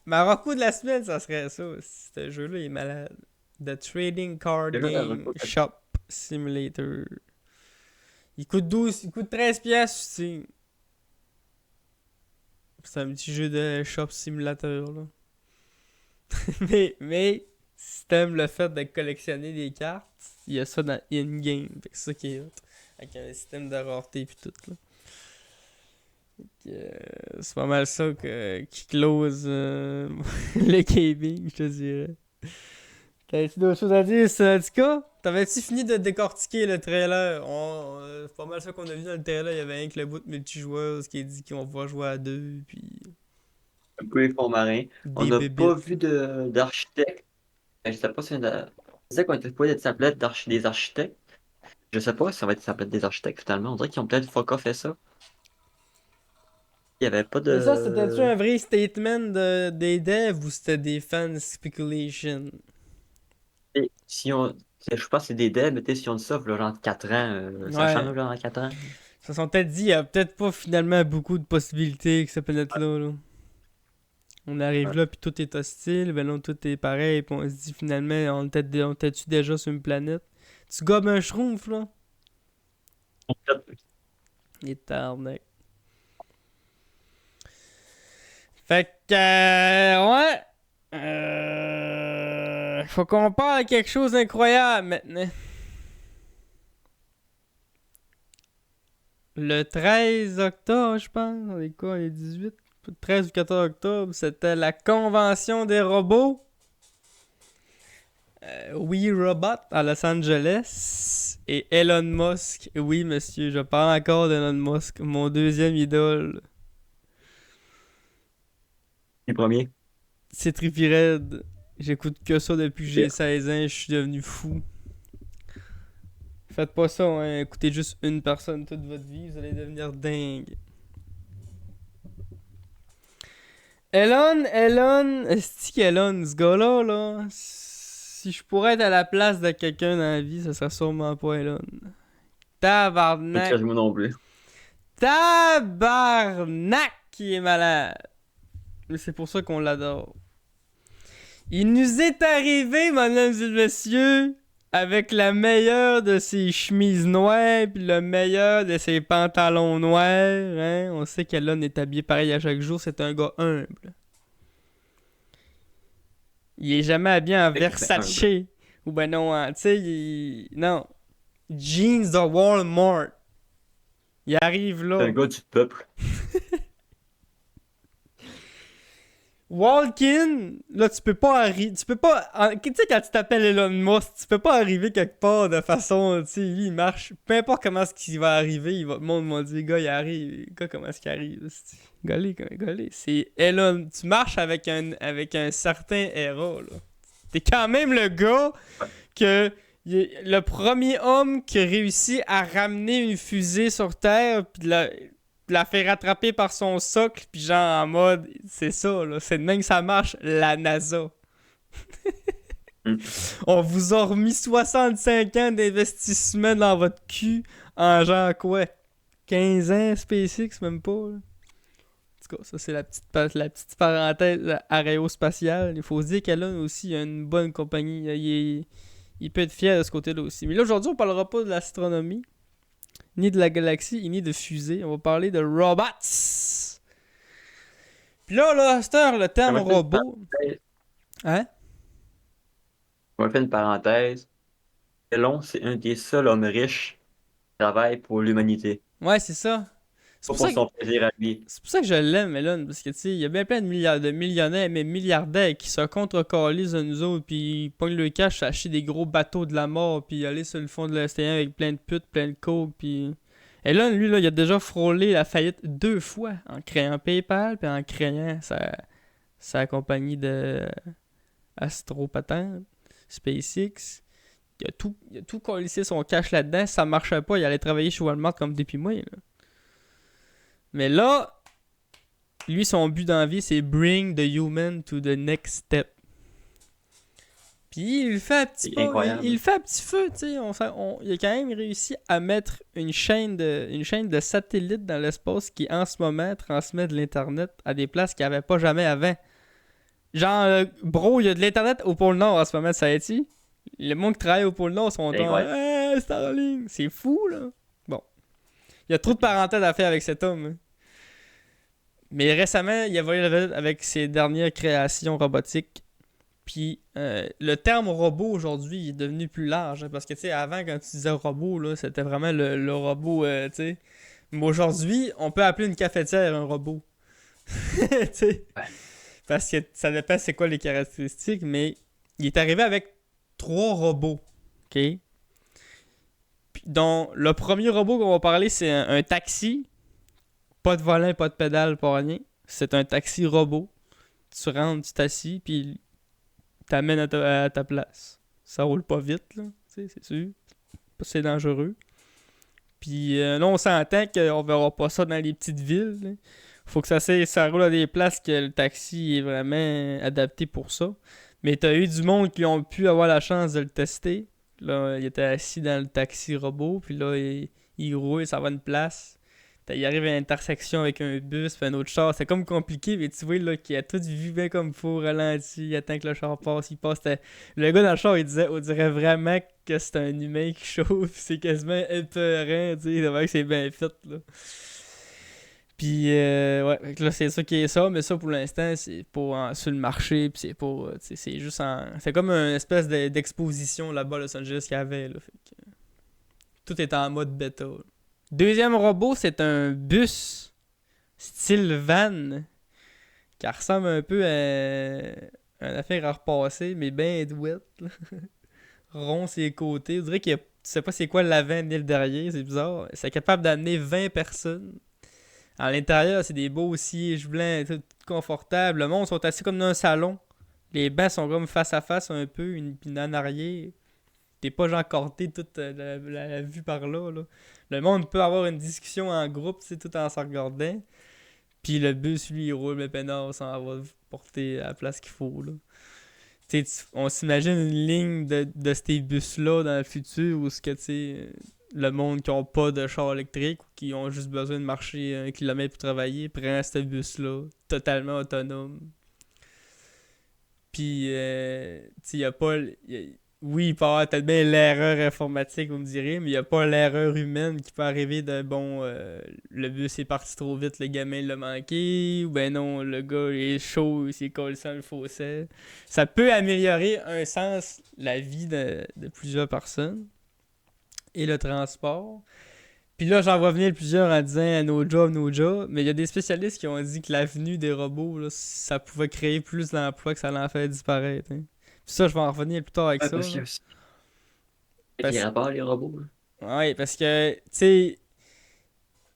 Ma reco de la semaine, ça serait ça. Ce jeu-là, il est malade. The Trading Card C'est là, la Game reco. Shop Simulator. Il coûte 13 pièces aussi. C'est un petit jeu de shop simulateur là. mais si t'aimes le fait de collectionner des cartes, il y a ça dans in-game. Fait que c'est ça qui est hot. Avec un système de rareté pis tout là. C'est pas mal ça qui close le gaming, je te dirais. T'as-tu d'autres choses à dire, Syndicat? T'avais-tu fini de décortiquer le trailer? C'est pas mal ça qu'on a vu dans le trailer. Il y avait rien que le bout de multijoueur qui dit qu'on va pouvoir jouer à deux, puis Un peu les fonds marins. On des n'a pas bébites. vu d'architecte. Je sais pas si on a. Je disais qu'on était pas être tablette des architectes. Je sais pas si ça va être tablette des architectes finalement. On dirait qu'ils ont peut-être fuck off fait ça. Il y avait pas Mais ça, c'était-tu de. un vrai statement des devs ou c'était des fans speculation? Si on. Je pense que c'est des devs, mais tu sais, si on dit ça, là, genre 4 ans, ça Ouais. change genre dans 4 ans. Ça se sont peut-être dit, il y a peut-être pas finalement beaucoup de possibilités que cette planète-là. Là. On arrive Ouais. là, puis tout est hostile, ben non, tout est pareil, puis on se dit finalement, on était-tu déjà sur une planète? Tu gobes un schtroumpf, là? Il est tard, mec. Fait que, ouais. Faut qu'on parle de quelque chose d'incroyable maintenant. Le 13 octobre, je pense. On est quoi, on est 18? 13 ou 14 octobre, c'était la convention des robots. We Robot à Los Angeles. Et Elon Musk. Oui, monsieur, je parle encore d'Elon Musk, mon deuxième idole. Les premiers. C'est trippy raide. J'écoute que ça depuis que j'ai 16 ans, je suis devenu fou. Faites pas ça, hein. Écoutez juste une personne toute votre vie, vous allez devenir dingue. Est-ce qu'Elon, ce gars-là, là, si je pourrais être à la place de quelqu'un dans la vie, ça serait sûrement pas Elon. Tabarnak. Moi non plus. Tabarnak qui est malade. Mais c'est pour ça qu'on l'adore. Il nous est arrivé, mesdames et messieurs, avec la meilleure de ses chemises noires puis le meilleur de ses pantalons noirs. Hein? On sait qu'Elon est habillé pareil à chaque jour, c'est un gars humble. Il est jamais habillé en Ben, Versace. Ou ben non, tu sais, non. Jeans de Walmart. Il arrive c'est un là. gars du peuple. Walk-in, là, tu peux pas arriver. Tu peux pas. Tu sais, quand tu t'appelles Elon Musk, tu peux pas arriver quelque part de façon. Tu sais, lui, il marche. Peu importe comment est-ce qu'il va arriver, le monde m'a dit, gars, il arrive. Gars, comment est-ce qu'il arrive? Gallé. C'est Elon. Tu marches avec un certain héros, là. T'es quand même le gars que. Le premier homme qui a réussi à ramener une fusée sur Terre, puis de la faire rattraper par son socle, puis genre en mode, c'est ça, là, c'est de même que ça marche, la NASA. Hmm. On vous a remis 65 ans d'investissement dans votre cul en genre quoi? 15 ans SpaceX, même pas. Là. En tout cas, ça c'est la petite parenthèse aérospatiale. Il faut se dire qu'Elon aussi a une bonne compagnie. Il peut être fier de ce côté-là aussi. Mais là, aujourd'hui, on parlera pas de l'astronomie, ni de la galaxie, ni de fusée. On va parler de robots. Puis là, à cette heure, le terme On va faire une robot... parenthèse. Hein? On va faire une parenthèse. Elon, c'est un des seuls hommes riches qui travaille pour l'humanité. Ouais, c'est ça. C'est Pas pour pour ça que, son plaisir à lui. c'est pour ça que je l'aime, Elon, parce que, tu sais, il y a bien plein de millionnaires, mais milliardaires qui se contre-calisent de nous autres, puis ils pognent le cash à acheter des gros bateaux de la mort, puis aller sur le fond de l'océan avec plein de putes, plein de coke, puis... Elon, lui, là, il a déjà frôlé la faillite 2 fois, en créant PayPal, puis en créant sa compagnie de astropatente, SpaceX. Il a tout collé son cash là-dedans. Si ça marchait pas, il allait travailler chez Walmart comme depuis moi. Là. Mais là, lui, son but dans la vie, c'est bring the human to the next step. Puis il le fait à petit C'est pas, incroyable. il le fait à petit feu, tu sais. Il a quand même réussi à mettre une chaîne de satellites dans l'espace qui, en ce moment, transmet de l'Internet à des places qu'il n'y avait pas jamais avant. Genre, bro, il y a de l'Internet au pôle Nord en ce moment, ça a-t-il? Le monde qui travaille au pôle Nord sont C'est dans incroyable. hey, Starlink. C'est fou, là. Bon. Il y a trop de parenthèses à faire avec cet homme. Hein. Mais récemment, il a volé la vedette avec ses dernières créations robotiques. Puis le terme robot aujourd'hui il est devenu plus large. Hein, parce que, tu sais, avant, quand tu disais robot, là, c'était vraiment le robot, tu sais. Mais aujourd'hui, on peut appeler une cafetière un robot. Tu sais. Ouais. Parce que ça dépend c'est quoi les caractéristiques, mais il est arrivé avec 3 robots. OK? Puis, dont le premier robot qu'on va parler, c'est un taxi. Pas de volant, pas de pédale, pas rien. C'est un taxi robot. Tu rentres, tu t'assis, puis t'amènes à ta place. Ça roule pas vite, là. Tu sais, c'est sûr. C'est dangereux. Puis là, on s'entend qu'on verra pas ça dans les petites villes. Là. Faut que ça roule à des places que le taxi est vraiment adapté pour ça. Mais t'as eu du monde qui ont pu avoir la chance de le tester. Là, il était assis dans le taxi robot, puis là, il roule, ça va une place. Il arrive à une intersection avec un bus, puis un autre char. C'est comme compliqué, mais tu vois là, qu'il a tout vu bien comme il faut, ralenti, il attend que le char passe, il passe. Le gars dans le char, on dirait vraiment que c'est un humain qui chauffe, c'est quasiment épeurant, tu sais, c'est vrai que c'est bien fait, là. Puis, ouais, fait que là, c'est ça qui est ça, mais ça, pour l'instant, c'est pas sur le marché, puis c'est pas, tu sais, c'est juste c'est comme une espèce d'exposition là-bas à Los Angeles qu'il y avait, là, fait que tout est en mode bêta, là. Deuxième robot, c'est un bus style van qui ressemble un peu à une affaire à repasser, mais bien douette, là. Rond sur les côtés. On dirait qu'il y a, tu sais pas c'est quoi l'avant ni le derrière, c'est bizarre. C'est capable d'amener 20 personnes. À l'intérieur, c'est des beaux sièges blancs, tout confortables. Le monde sont assis comme dans un salon. Les bancs sont comme face à face un peu, puis en arrière. T'es pas genre corté toute la vue par là, là. Le monde peut avoir une discussion en groupe, tu sais, tout en se regardant. Puis le bus, lui, il roule le peinard sans va porter à la place qu'il faut, là. Tu sais, on s'imagine une ligne de ces bus-là dans le futur où ce que, tu sais, le monde qui ont pas de char électrique ou qui ont juste besoin de marcher 1 kilomètre pour travailler prend ce bus-là, totalement autonome. Puis, tu sais, il y a pas... Oui, il peut y avoir peut-être bien l'erreur informatique, vous me direz, mais il n'y a pas l'erreur humaine qui peut arriver de bon, le bus est parti trop vite, le gamin l'a manqué, ou ben non, le gars il est chaud, il s'est collé sur le fossé. Ça peut améliorer un sens la vie de plusieurs personnes et le transport. Puis là, j'en vois venir plusieurs en disant no job, mais il y a des spécialistes qui ont dit que l'avenue des robots, là, ça pouvait créer plus d'emplois que ça l'en fait disparaître, hein. Puis ça, je vais en revenir plus tard avec Ouais, ça, parce là. qu'il y a aussi des Parce, rapports, les robots. ouais, parce que, tu sais,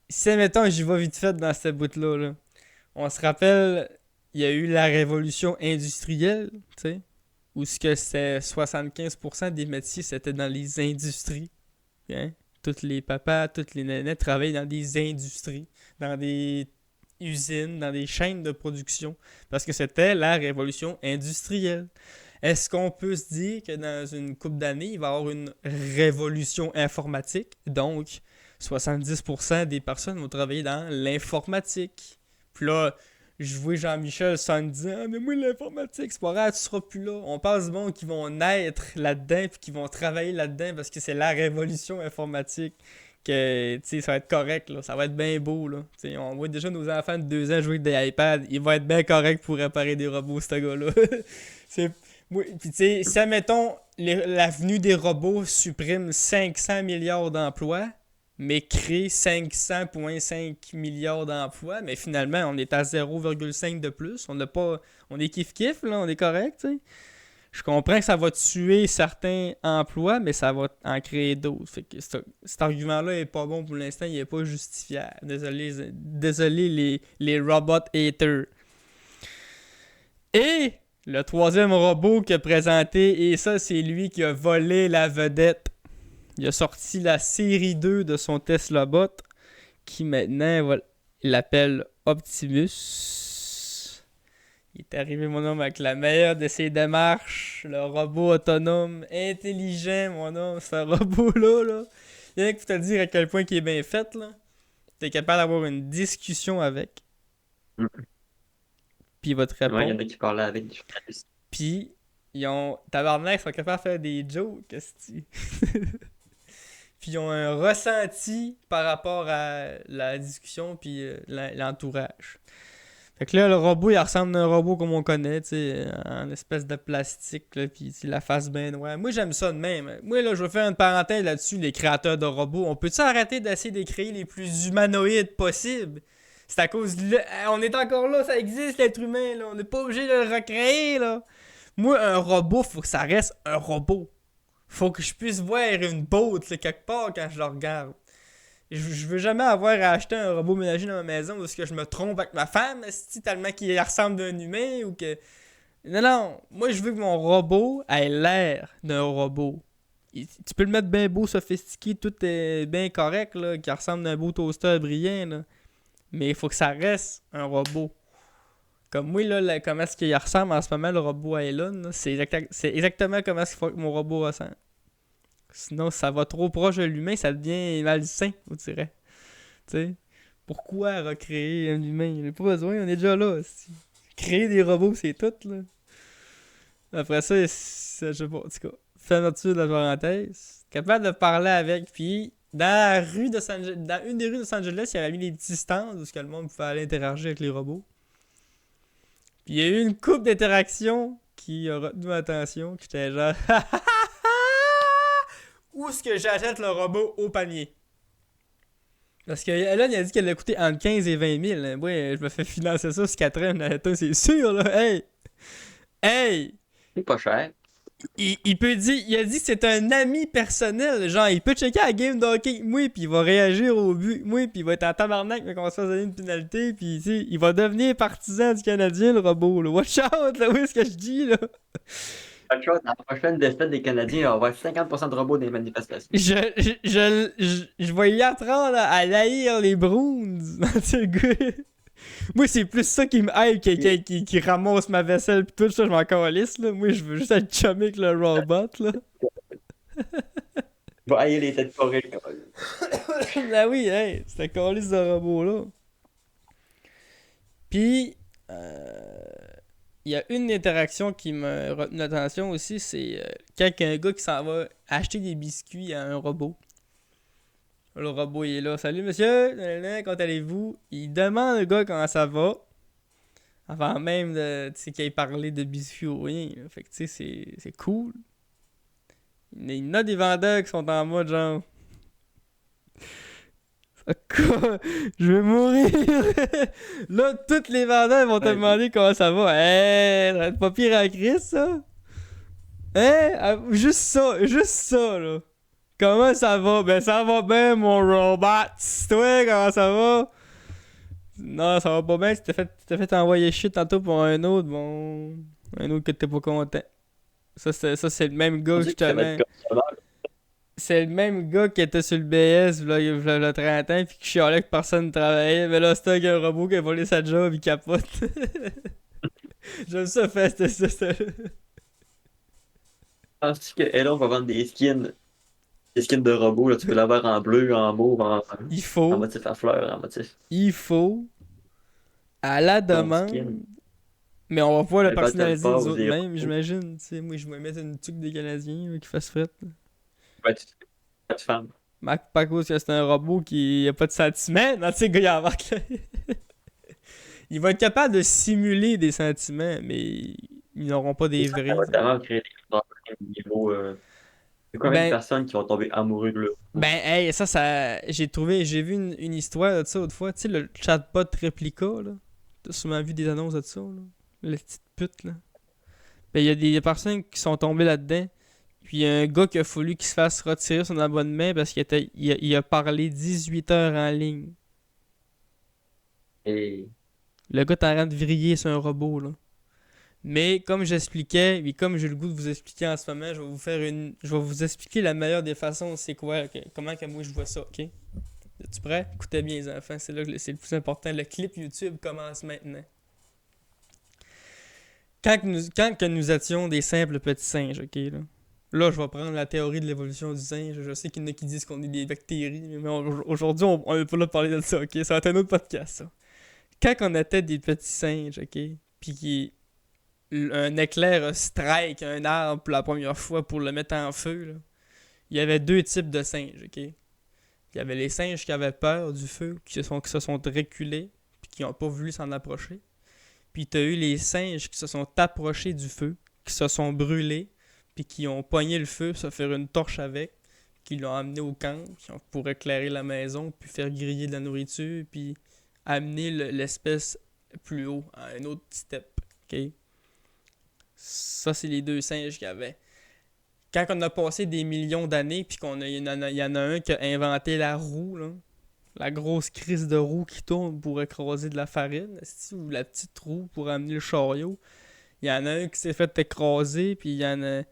si, mettons, j'y vais vite fait dans cette bout-là, là, on se rappelle, il y a eu la révolution industrielle, tu sais, où ce que c'est 75% des métiers, c'était dans les industries, hein. Tous les papas, toutes les nanettes travaillent dans des industries, dans des usines, dans des chaînes de production, parce que c'était la révolution industrielle. Est-ce qu'on peut se dire que dans une couple d'années, il va y avoir une révolution informatique? Donc, 70% des personnes vont travailler dans l'informatique. Puis là, je vois Jean-Michel s'en disant ah, mais moi, l'informatique, c'est pas grave, tu seras plus là. On passe du monde qui vont naître là-dedans puis qui vont travailler là-dedans parce que c'est la révolution informatique. Que, tu sais, ça va être correct, là. Ça va être bien beau, là. Tu sais, on voit déjà nos enfants de 2 ans jouer avec des iPads. Il va être bien correct pour réparer des robots, ce gars-là. c'est oui, puis tu sais, si admettons l'avenue des robots supprime 500 milliards d'emplois, mais crée 500,5 milliards d'emplois, mais finalement, on est à 0,5 de plus. On n'a pas, on est kiff-kiff, là, on est correct, tu sais. Je comprends que ça va tuer certains emplois, mais ça va en créer d'autres. Fait que cet argument-là est pas bon pour l'instant, il est pas justifiable. Désolé les robot haters. Et le troisième robot qu'il a présenté, et ça, c'est lui qui a volé la vedette. Il a sorti la série 2 de son Tesla Bot, qui maintenant, il l'appelle Optimus. Il est arrivé, mon homme, avec la meilleure de ses démarches. Le robot autonome, intelligent, mon homme. Ce robot-là, là. Il y a que pour te dire à quel point il est bien fait, là. T'es capable d'avoir une discussion avec. Mm. Puis il va te Ouais, il y en répondre. a qui parlaient avec des journalistes. Puis, ils ont. Tabarnak, ils sont capables de faire des jokes, qu'est-ce que puis ils ont un ressenti par rapport à la discussion puis l'entourage. Fait que là, le robot, il ressemble à un robot comme on connaît, tu sais, en espèce de plastique, là, pis la face bien noire. Moi, j'aime ça de même. Moi, là, je vais faire une parenthèse là-dessus, les créateurs de robots. On peut-tu arrêter d'essayer de créer les plus humanoïdes possibles? C'est à cause de... On est encore là, ça existe, l'être humain, là. On n'est pas obligé de le recréer, là. Moi, un robot, faut que ça reste un robot. Faut que je puisse voir une botte, là, quelque part, quand je le regarde. Je veux jamais avoir à acheter un robot ménager dans ma maison parce que je me trompe avec ma femme, tellement qu'il ressemble d'un humain ou que. Non, non. Moi, je veux que mon robot ait l'air d'un robot. Tu peux le mettre bien beau, sophistiqué, tout est bien correct, là, qui ressemble à un beau toaster brillant, là. Mais il faut que ça reste un robot. Comme moi, là, comment est-ce qu'il ressemble en ce moment, le robot à Elon, là, c'est exactement comment est-ce qu'il faut que mon robot ressemble. Sinon, ça va trop proche de l'humain, ça devient malsain, on dirait. Tu sais, pourquoi recréer un humain? Il n'y a pas besoin, on est déjà là. Aussi. Créer des robots, c'est tout, là. Après ça, je sais pas, en tout cas, fermeture de la parenthèse. Capable de parler avec, puis dans la rue de dans une des rues de Los Angeles, il y avait mis des petits stands où le monde pouvait aller interagir avec les robots. Puis il y a eu une couple d'interactions qui a retenu ma attention, qui était genre... Où est-ce que j'achète le robot au panier? Parce que Elon, il a dit qu'elle a coûté entre 15 et 20 000. Hein. Ouais, je me fais financer ça sur 4 ans. C'est sûr, là. Hey! Hey! C'est pas cher. Il peut dire, il a dit que c'est un ami personnel. Genre, il peut checker la game d'hockey, moi, puis il va réagir au but, moi, puis il va être en tabarnak, mais qu'on va se faire donner une pénalité, puis tu sais, il va devenir partisan du Canadien, le robot, là. Watch out, là, où est-ce que je dis, là? Autre chose, dans la prochaine défaite des Canadiens, il va y avoir 50% de robots dans les manifestations. Je vais y apprendre à haïr les Bruins. Le gars. Moi, c'est plus ça qui me hype qui ramasse ma vaisselle pis tout ça, je m'en calisse, là. Moi, je veux juste être chumé avec le robot, là. Il va haïr les têtes forêts. Ah oui, hey, c'est un calice de robot, là. Pis, il y a une interaction qui m'a retenu l'attention aussi, c'est quand il y a un gars qui s'en va acheter des biscuits à un robot. Le robot il est là, salut monsieur, nanana, comment allez-vous? Il demande au gars comment ça va, avant même de, tu sais, qu'il ait parlé de biscuits ou rien. Là. Fait que tu sais, c'est cool. Il y en a des vendeurs qui sont en mode genre, quoi? Je vais mourir! Là, tous les vendeurs vont te Ouais, demander comment ça va. Ça va être pas pire à Chris, ça? Juste ça, là. Comment ça va? Ben, ça va bien, mon robot. Toi, comment ça va? Non, ça va pas bien. Tu t'es fait envoyer shit tantôt pour un autre, bon. Un autre que t'es pas content. Ça, c'est le même on gars, dit que ça va être justement. comme ça. C'est le même gars qui était sur le BS, v'là 30 ans, pis qui chialait que personne ne travaillait. Mais là, c'était un robot qui a volé sa job, il capote. J'aime ça, faire ça. Penses-tu que Hello va vendre des skins de robots, là, tu peux l'avoir en bleu, en mauve, Il en faut, motif à fleurs, en motif il faut, à la ton demande. skin. Mais on va pouvoir le Le Battle personnaliser nous Pass autres et mêmes, j'imagine. Tu sais, moi, je vais mettre une tuque des Canadiens là, qui fasse fret. Là. ouais, tu pas de femme. Pas à cause que c'est un robot qui a pas de sentiments. Non, tu sais, le gars, il embarque là. Il va être capable de simuler des sentiments, mais ils n'auront pas Et des ça vrais. va tellement créer des problèmes au niveau. Il y a combien de Ben, personnes qui vont tomber amoureux de le robot? hey, j'ai vu une histoire de ça autrefois. Tu sais, le chatbot Replica, là. T'as sûrement vu des annonces de ça, là. La petite pute, là. Ben, il y a des personnes qui sont tombées là-dedans. Puis il y a un gars qui a fallu qu'il se fasse retirer son abonnement parce qu'il a parlé 18 heures en ligne. Et Le gars t'arrête de vriller sur un robot, là. Mais comme j'expliquais, et comme j'ai le goût de vous expliquer en ce moment, je vais vous expliquer la meilleure des façons, c'est quoi, comment que moi je vois ça, ok? Es-tu prêt? Écoutez bien les enfants, c'est là que c'est le plus important. Le clip YouTube commence maintenant. Quand que nous étions des simples petits singes, ok, là? Là, je vais prendre la théorie de l'évolution du singe. Je sais qu'il y en a qui disent qu'on est des bactéries, mais aujourd'hui, on ne peut pas parler de ça, ok? Ça va être un autre podcast, ça. Quand on était des petits singes, ok? Puis un éclair a strike un arbre pour la première fois pour le mettre en feu, là. Il y avait deux types de singes, ok? Il y avait les singes qui avaient peur du feu, qui se sont reculés, puis qui n'ont pas voulu s'en approcher. Puis t'as eu les singes qui se sont approchés du feu, qui se sont brûlés, puis qui ont pogné le feu, se faire une torche avec, qui l'ont amené au camp, pour éclairer la maison, puis faire griller de la nourriture, puis amener l'espèce plus haut, à un autre step, ok? Ça, c'est les deux singes qu'il y avait. Quand on a passé des millions d'années, puis il y en a un qui a inventé la roue, là, la grosse crise de roue qui tourne pour écraser de la farine, ou la petite roue pour amener le chariot. Il y en a un qui s'est fait écraser, puis il y en a.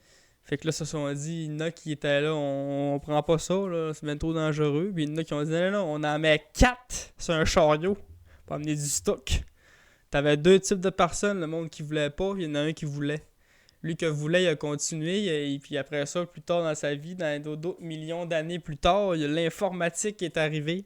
Fait que là, se sont dit, il y en a qui étaient là, on prend pas ça, là, c'est bien trop dangereux. Puis il y en a qui ont dit, non, non, on en met 4 sur un chariot pour amener du stock. T'avais deux types de personnes, le monde qui voulait pas, puis il y en a un qui voulait. Lui qui voulait, il a continué, et puis après ça, plus tard dans sa vie, dans d'autres millions d'années plus tard, il y a l'informatique qui est arrivée.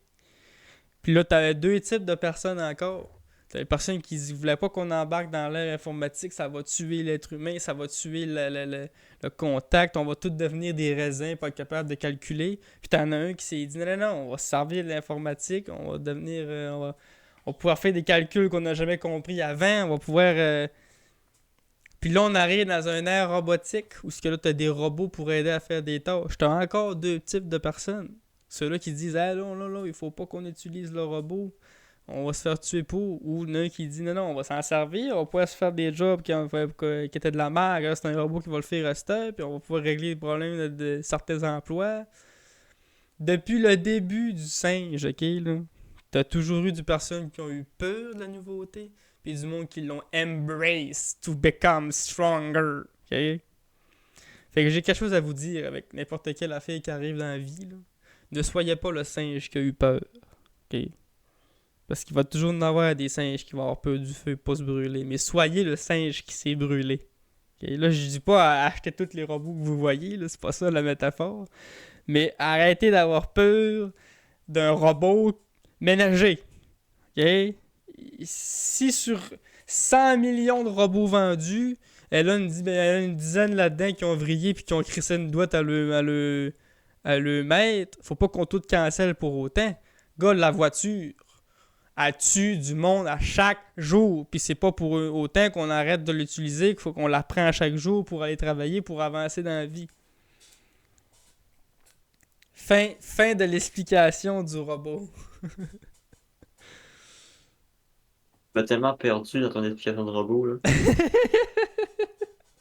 Puis là, t'avais deux types de personnes encore. T'avais les personnes qui voulaient pas qu'on embarque dans l'ère informatique, ça va tuer l'être humain, ça va tuer le contact, on va tous devenir des raisins, pas être capable de calculer. Puis t'en as un qui s'est dit, non, non, non, on va se servir de l'informatique, on va devenir, on va pouvoir faire des calculs qu'on n'a jamais compris avant, on va pouvoir... Puis là, on arrive dans un ère robotique où tu as des robots pour aider à faire des tâches. Tu as encore deux types de personnes. Ceux-là qui disent ah non, non, non, il faut pas qu'on utilise le robot. On va se faire tuer pour. Ou il y en a un qui dit non, non, on va s'en servir. On va pouvoir se faire des jobs qui étaient de la merde. C'est un robot qui va le faire rester. Puis on va pouvoir régler les problèmes de certains emplois. Depuis le début du singe, ok, là, t'as toujours eu des personnes qui ont eu peur de la nouveauté, puis du monde qui l'ont embrace to become stronger. Ok? Fait que j'ai quelque chose à vous dire avec n'importe quelle affaire qui arrive dans la vie. Là. Ne soyez pas le singe qui a eu peur. Ok? Parce qu'il va toujours en avoir des singes qui vont avoir peur du feu et pas se brûler. Mais soyez le singe qui s'est brûlé. Ok? Là, je dis pas à acheter tous les robots que vous voyez, là, c'est pas ça la métaphore. Mais arrêtez d'avoir peur d'un robot ménager. Ok? Si sur 100 millions de robots vendus. Elle a une dizaine là-dedans qui ont vrillé puis qui ont crissé une douette à le mettre. Faut pas qu'on tout cancelle pour autant. Gars, la voiture, elle tue du monde à chaque jour. Puis c'est pas pour autant qu'on arrête de l'utiliser qu'il faut qu'on la prenne à chaque jour pour aller travailler, pour avancer dans la vie. Fin de l'explication du robot. Tu m'as tellement perdu dans ton explication de robot, là.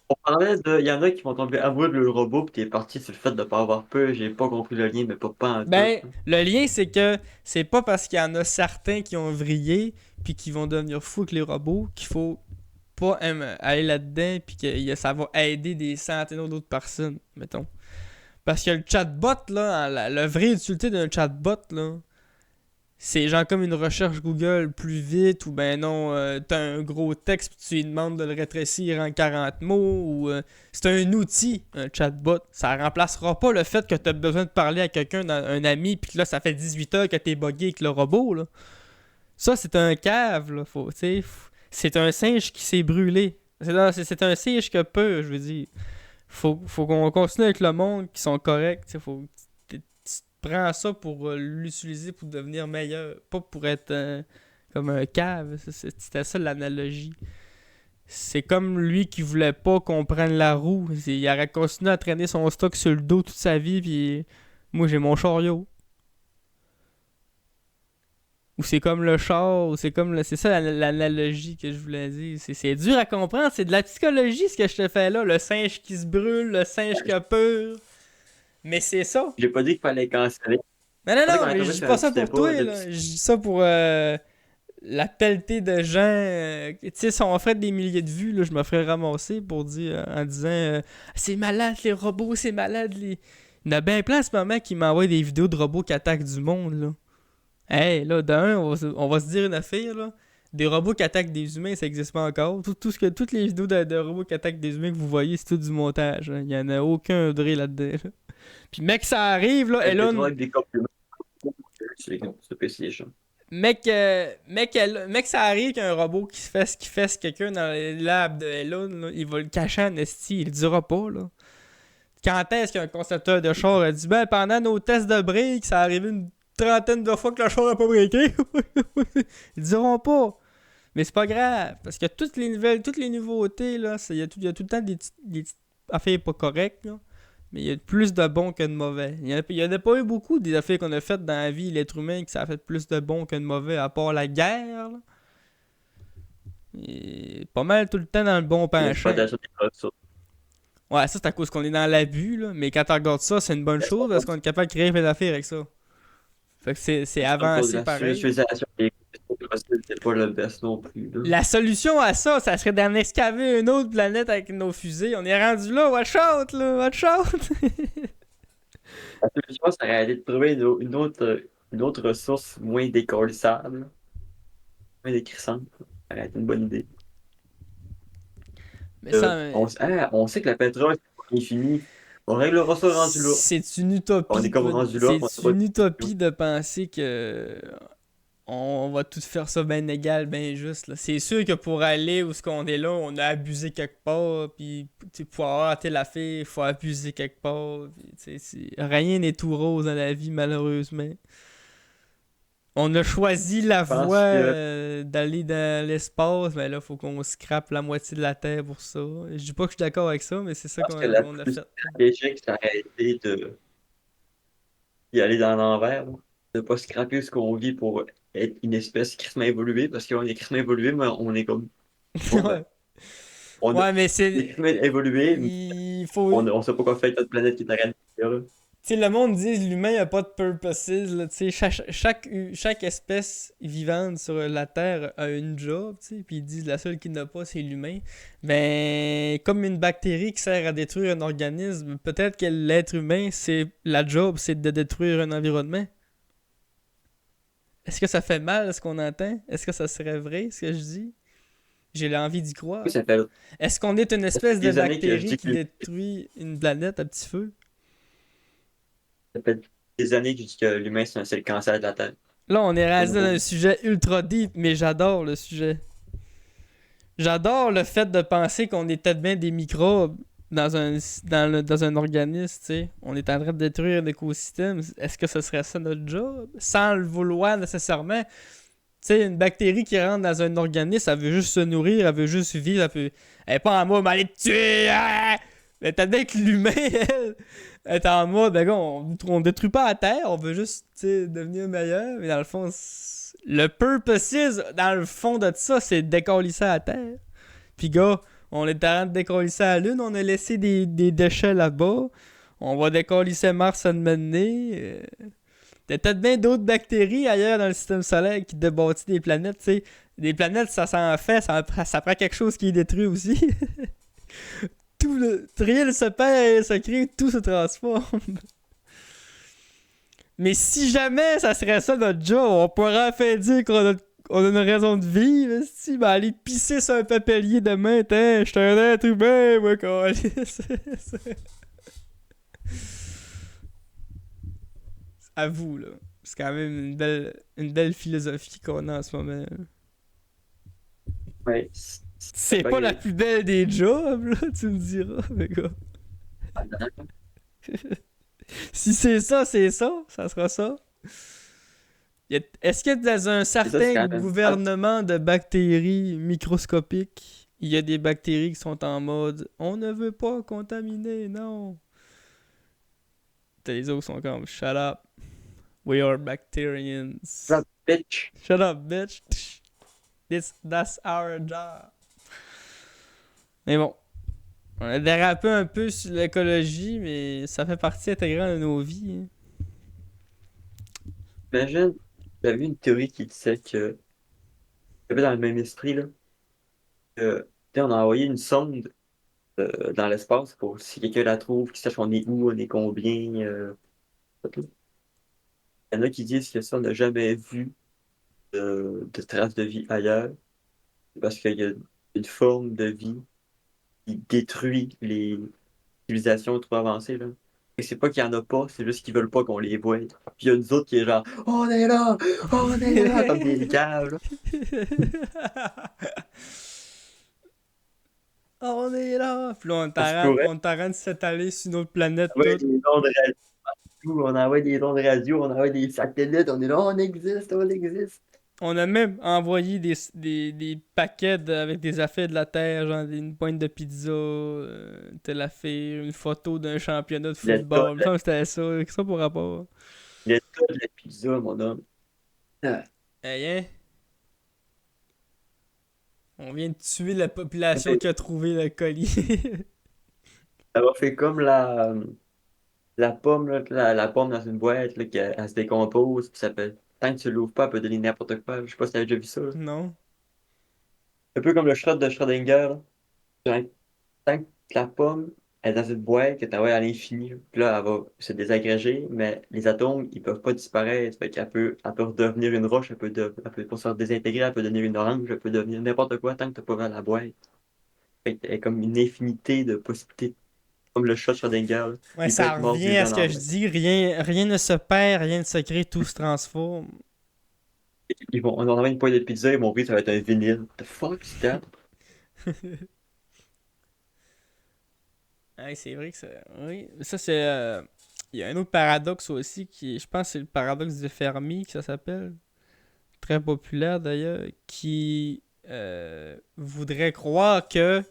On parlait de. Il y en a qui vont tomber amoureux de le robot, puis t'es parti sur le fait de pas avoir peur. J'ai pas compris le lien, mais pas en tout. Ben, le lien, c'est que c'est pas parce qu'il y en a certains qui ont vrillé puis qui vont devenir fous avec les robots qu'il faut pas aller là-dedans puis que ça va aider des centaines d'autres personnes, mettons. Parce que le chatbot, là, la vraie utilité d'un chatbot, là, c'est genre comme une recherche Google plus vite, ou ben non, t'as un gros texte puis tu lui demandes de le rétrécir en 40 mots, ou c'est un outil, un chatbot. Ça remplacera pas le fait que t'as besoin de parler à quelqu'un, un ami, puis que là, ça fait 18 heures que t'es buggé avec le robot, là. Ça, c'est un cave, là. C'est un singe qui s'est brûlé. C'est un singe qui a peur, je veux dire. Faut qu'on continue avec le monde qui sont corrects. Tu prends ça pour l'utiliser pour devenir meilleur, pas pour être comme un cave. C'était ça l'analogie. C'est comme lui qui voulait pas qu'on prenne la roue. Il aurait continué à traîner son stock sur le dos toute sa vie, puis moi j'ai mon chariot. Ou c'est comme le char, ou c'est comme c'est ça l'analogie que je voulais dire. C'est dur à comprendre, c'est de la psychologie ce que je te fais là. Le singe qui se brûle, le singe qui a peur. Mais c'est ça. J'ai pas dit qu'il fallait canceller. Non, non, Je pensais non, qu'on mais allait je tomber dis sur pas un ça petit pour débat toi, de là. Je dis ça pour la pelletée de gens. Tu sais, si on ferait des milliers de vues, là, je me ferais ramasser pour dire, en disant c'est malade les robots, c'est malade les. Il y en a bien plein en ce moment qui m'envoient des vidéos de robots qui attaquent du monde, là. Hey, là, d'un, on va se dire une affaire, là. Des robots qui attaquent des humains, ça existe pas encore. Toutes les vidéos de robots qui attaquent des humains que vous voyez, c'est tout du montage. Hein. Il y en a aucun vrai là-dedans. Là. Puis mec, ça arrive, là, Elon. avec des compliments sur le PlayStation. Mec, ça arrive qu'un robot qui fasse quelqu'un dans les labs de Elon, là, il va le cacher en esti, il le dira pas, là. Quand est-ce qu'un concepteur de char a dit, ben, pendant nos tests de break, ça arrive une trentaine de fois que le char a pas breaké. Ils diront pas. Mais c'est pas grave, parce que toutes les nouvelles, toutes les nouveautés, là, il y a tout le temps des petites affaires pas correctes, là. Mais il y a plus de bons que de mauvais. Il y en a pas eu beaucoup des affaires qu'on a faites dans la vie, l'être humain, que ça a fait plus de bons que de mauvais, à part la guerre, là. Et pas mal tout le temps dans le bon penchant. Ouais, ça c'est à cause qu'on est dans l'abus, là. Mais quand tu regardes ça, c'est une bonne chose parce qu'on est capable de créer plein d'affaires avec ça. Fait que c'est avancé pareil. C'est pas le best non plus. Là. La solution à ça, ça serait d'en excaver une autre planète avec nos fusées. On est rendu là, watch out, là, watch out! La solution, ça aurait été de trouver une autre ressource moins décollissable, moins décrissante. Ça aurait été une bonne idée. Mais ça, on sait que la pétrole, c'est pas infini. On réglera ça rendu là. c'est une utopie. On est comme rendu là. C'est une utopie de penser que on va tout faire ça bien égal, bien juste. Là. C'est sûr que pour aller où ce qu'on est là, on a abusé quelque part. Puis pour avoir telle affaire, il faut abuser quelque part. Puis, rien n'est tout rose dans la vie, malheureusement. On a choisi la voie d'aller dans l'espace, mais là, il faut qu'on scrape la moitié de la Terre pour ça. Je dis pas que je suis d'accord avec ça, mais c'est ça qu'on a fait. L'échec, ça aurait été d'y aller dans l'envers, de ne pas scraper ce qu'on vit pour être une espèce crissement évoluée, parce qu'on est crissement évolué, mais on est comme... Ouais. Ouais, mais c'est... crissement évolué, il faut... on sait pas quoi faire avec notre planète qui est arrêtée. Tu sais, le monde dit l'humain a pas de purposes. Là, chaque espèce vivante sur la Terre a une job, puis ils disent la seule qui n'a pas, c'est l'humain. Ben, comme une bactérie qui sert à détruire un organisme, peut-être que l'être humain, c'est la job, c'est de détruire un environnement. Est-ce que ça fait mal ce qu'on entend? Est-ce que ça serait vrai ce que je dis? J'ai envie d'y croire. Ça fait... Est-ce qu'on est une espèce de bactérie qui détruit une planète à petit feu? Ça fait des années que je dis que l'humain, c'est le cancer de la Terre. Là, on est rendu dans un sujet ultra deep, mais j'adore le sujet. J'adore le fait de penser qu'on est peut-être bien des microbes dans un organisme, tu sais. On est en train de détruire l'écosystème. Est-ce que ce serait ça notre job? Sans le vouloir nécessairement. Tu sais, une bactérie qui rentre dans un organisme, elle veut juste se nourrir, elle veut juste vivre, elle est pas en mode, mais allez te tuer! Ah! Mais t'as bien que l'humain, elle est en mode, ben gars, on détruit pas la Terre, on veut juste, tu sais, devenir meilleur. Mais dans le fond, le purpose, dans le fond de ça, c'est de décalisser la Terre. Puis gars, on est en train de décalisser la Lune, on a laissé des déchets là-bas. On va décalisser Mars à un moment donné. T'as peut-être bien d'autres bactéries ailleurs dans le système solaire qui débâtissent des planètes, tu sais. Des planètes, ça s'en fait, ça prend quelque chose qui est détruit aussi. Rien ne se perd et se crée, tout se transforme. Mais si jamais ça serait ça notre job, on pourrait enfin dire on a une raison de vivre. Si, ben aller pisser sur un pépélier demain, je suis un être humain, moi, câlisse. À vous, là. C'est quand même une belle philosophie qu'on a en ce moment. Ouais. C'est pas la plus belle des jobs, là, tu me diras, mais gars. Si c'est ça, c'est ça. Ça sera ça. Est-ce que dans un C'est ça, c'est certain quand même. gouvernement de bactéries microscopiques, il y a des bactéries qui sont en mode on ne veut pas contaminer, non. Les autres sont comme shut up, we are bacterians. Drop bitch. Shut up, bitch. That's our job. Mais bon, on a dérapé un peu sur l'écologie, mais ça fait partie intégrante de nos vies. Hein. Imagine, j'avais vu une théorie qui disait que, un peu dans le même esprit, là, que, tu sais, on a envoyé une sonde dans l'espace pour si quelqu'un la trouve, qu'il sache on est où, on est combien. Tout. Il y en a qui disent que ça, on n'a jamais vu de traces de vie ailleurs, parce qu'il y a une forme de vie qui détruit les civilisations trop avancées, là. Et c'est pas qu'il y en a pas, c'est juste qu'ils veulent pas qu'on les voie. Puis il y a nous autres qui est genre, on est là, on est là, comme des caves, là. On est là! Puis là, Ça se pourrait. on t'arrête de s'étaler sur une autre planète On envoie toute. des ondes radio, on envoie des ondes radio, on envoie des satellites, on est là, on existe, on existe. On a même envoyé des paquets avec des affaires de la Terre, genre une pointe de pizza, telle affaire, une photo d'un championnat de L'état football. Il me semble que c'était ça, ça pour rapport. l'état de la pizza, mon homme. Ah, Hey, hein? On vient de tuer la population ça qui a trouvé le colis. m'a fait comme la pomme, là, la pomme dans une boîte, là, elle se décompose, puis ça peut, tant que tu l'ouvres pas, elle peut donner n'importe quoi. Je sais pas si t'as déjà vu ça, là. Non? Un peu comme le shot de Schrödinger, là. Genre, tant que la pomme est dans une boîte que tu envoies à l'infini, là, puis là, elle va se désagréger, mais les atomes, ils peuvent pas disparaître. Fait elle peut redevenir une roche, elle peut pour se désintégrer, elle peut devenir une orange, elle peut devenir n'importe quoi tant que t'as pas ouvert la boîte. Fait que elle est comme une infinité de possibilités. Comme le chat de Schrödinger, là. Ouais, Il peut ça être mort revient 10 à ans ce dans que la je boîte. dis, rien ne se perd, rien ne se crée, tout se transforme. On va envoyer une poêle de pizza, ils vont ouvrir, ça va être un vinyle. The fuck, is that? Ouais, c'est vrai que ça. Oui, ça c'est. Il y a un autre paradoxe aussi qui, je pense, c'est le paradoxe de Fermi, que ça s'appelle. Très populaire d'ailleurs, qui voudrait croire que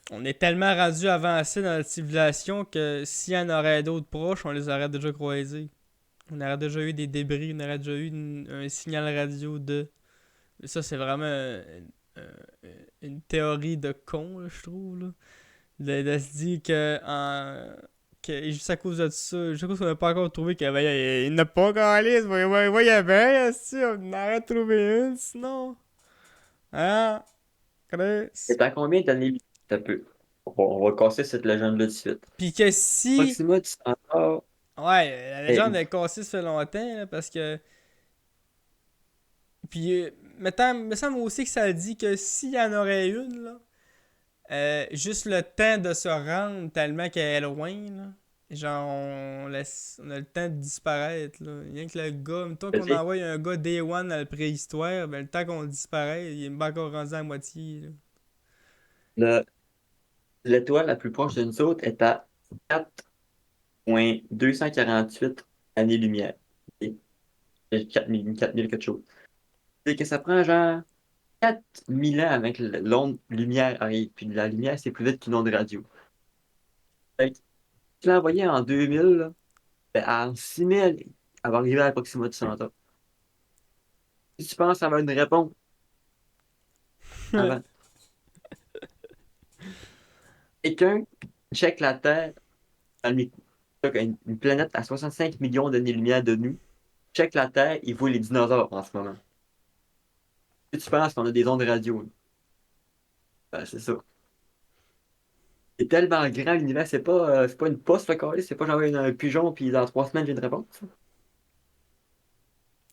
on est tellement rendu avancé dans la civilisation que s'il y en aurait d'autres proches, on les aurait déjà croisés. On aurait déjà eu des débris, on aurait déjà eu un signal radio de. Ça, c'est vraiment une théorie de con, là, je trouve. Là. De se dire que juste à cause de ça, juste à cause qu'on n'a pas encore trouvé qu'il il n'a pas encore liste, voyez bien, si on en aurait trouvé une, sinon. Hein? Chris. Et t'as combien d'années? Ça peut. On va casser cette légende-là de suite. Puis que si. Proxima du Centaure. Ouais, la est légende où? est cassée ça fait longtemps, là, parce que. Puis, mettons, me semble aussi que ça dit que s'il y en aurait une, là, juste le temps de se rendre tellement qu'elle est loin, là. Genre, on a le temps de disparaître, là. Rien que le gars, mettons Tu qu'on sais, envoie un gars Day One à la préhistoire, ben le temps qu'on disparaît, il est pas encore rendu à moitié, là. le- l'étoile la plus proche de nous autres est à 4,248 années-lumière. Ok? 4000 quelque chose. C'est que ça prend genre 4000 ans avec l'onde lumière arrive. Puis la lumière, c'est plus vite qu'une onde radio. Fait que, si tu l'as envoyé en 2000, là, ben, en 6000, elle va arriver à Proxima du Centaure. Si tu penses avoir une réponse avant, quelqu'un check la Terre dans le une planète à 65 millions d'années-lumière de nous, check la Terre, il voit les dinosaures en ce moment. Si tu penses qu'on a des ondes radio, là, ben, c'est ça. C'est tellement grand l'univers, c'est pas une poste, le carré, c'est pas genre un pigeon, puis dans 3 semaines, j'ai une réponse.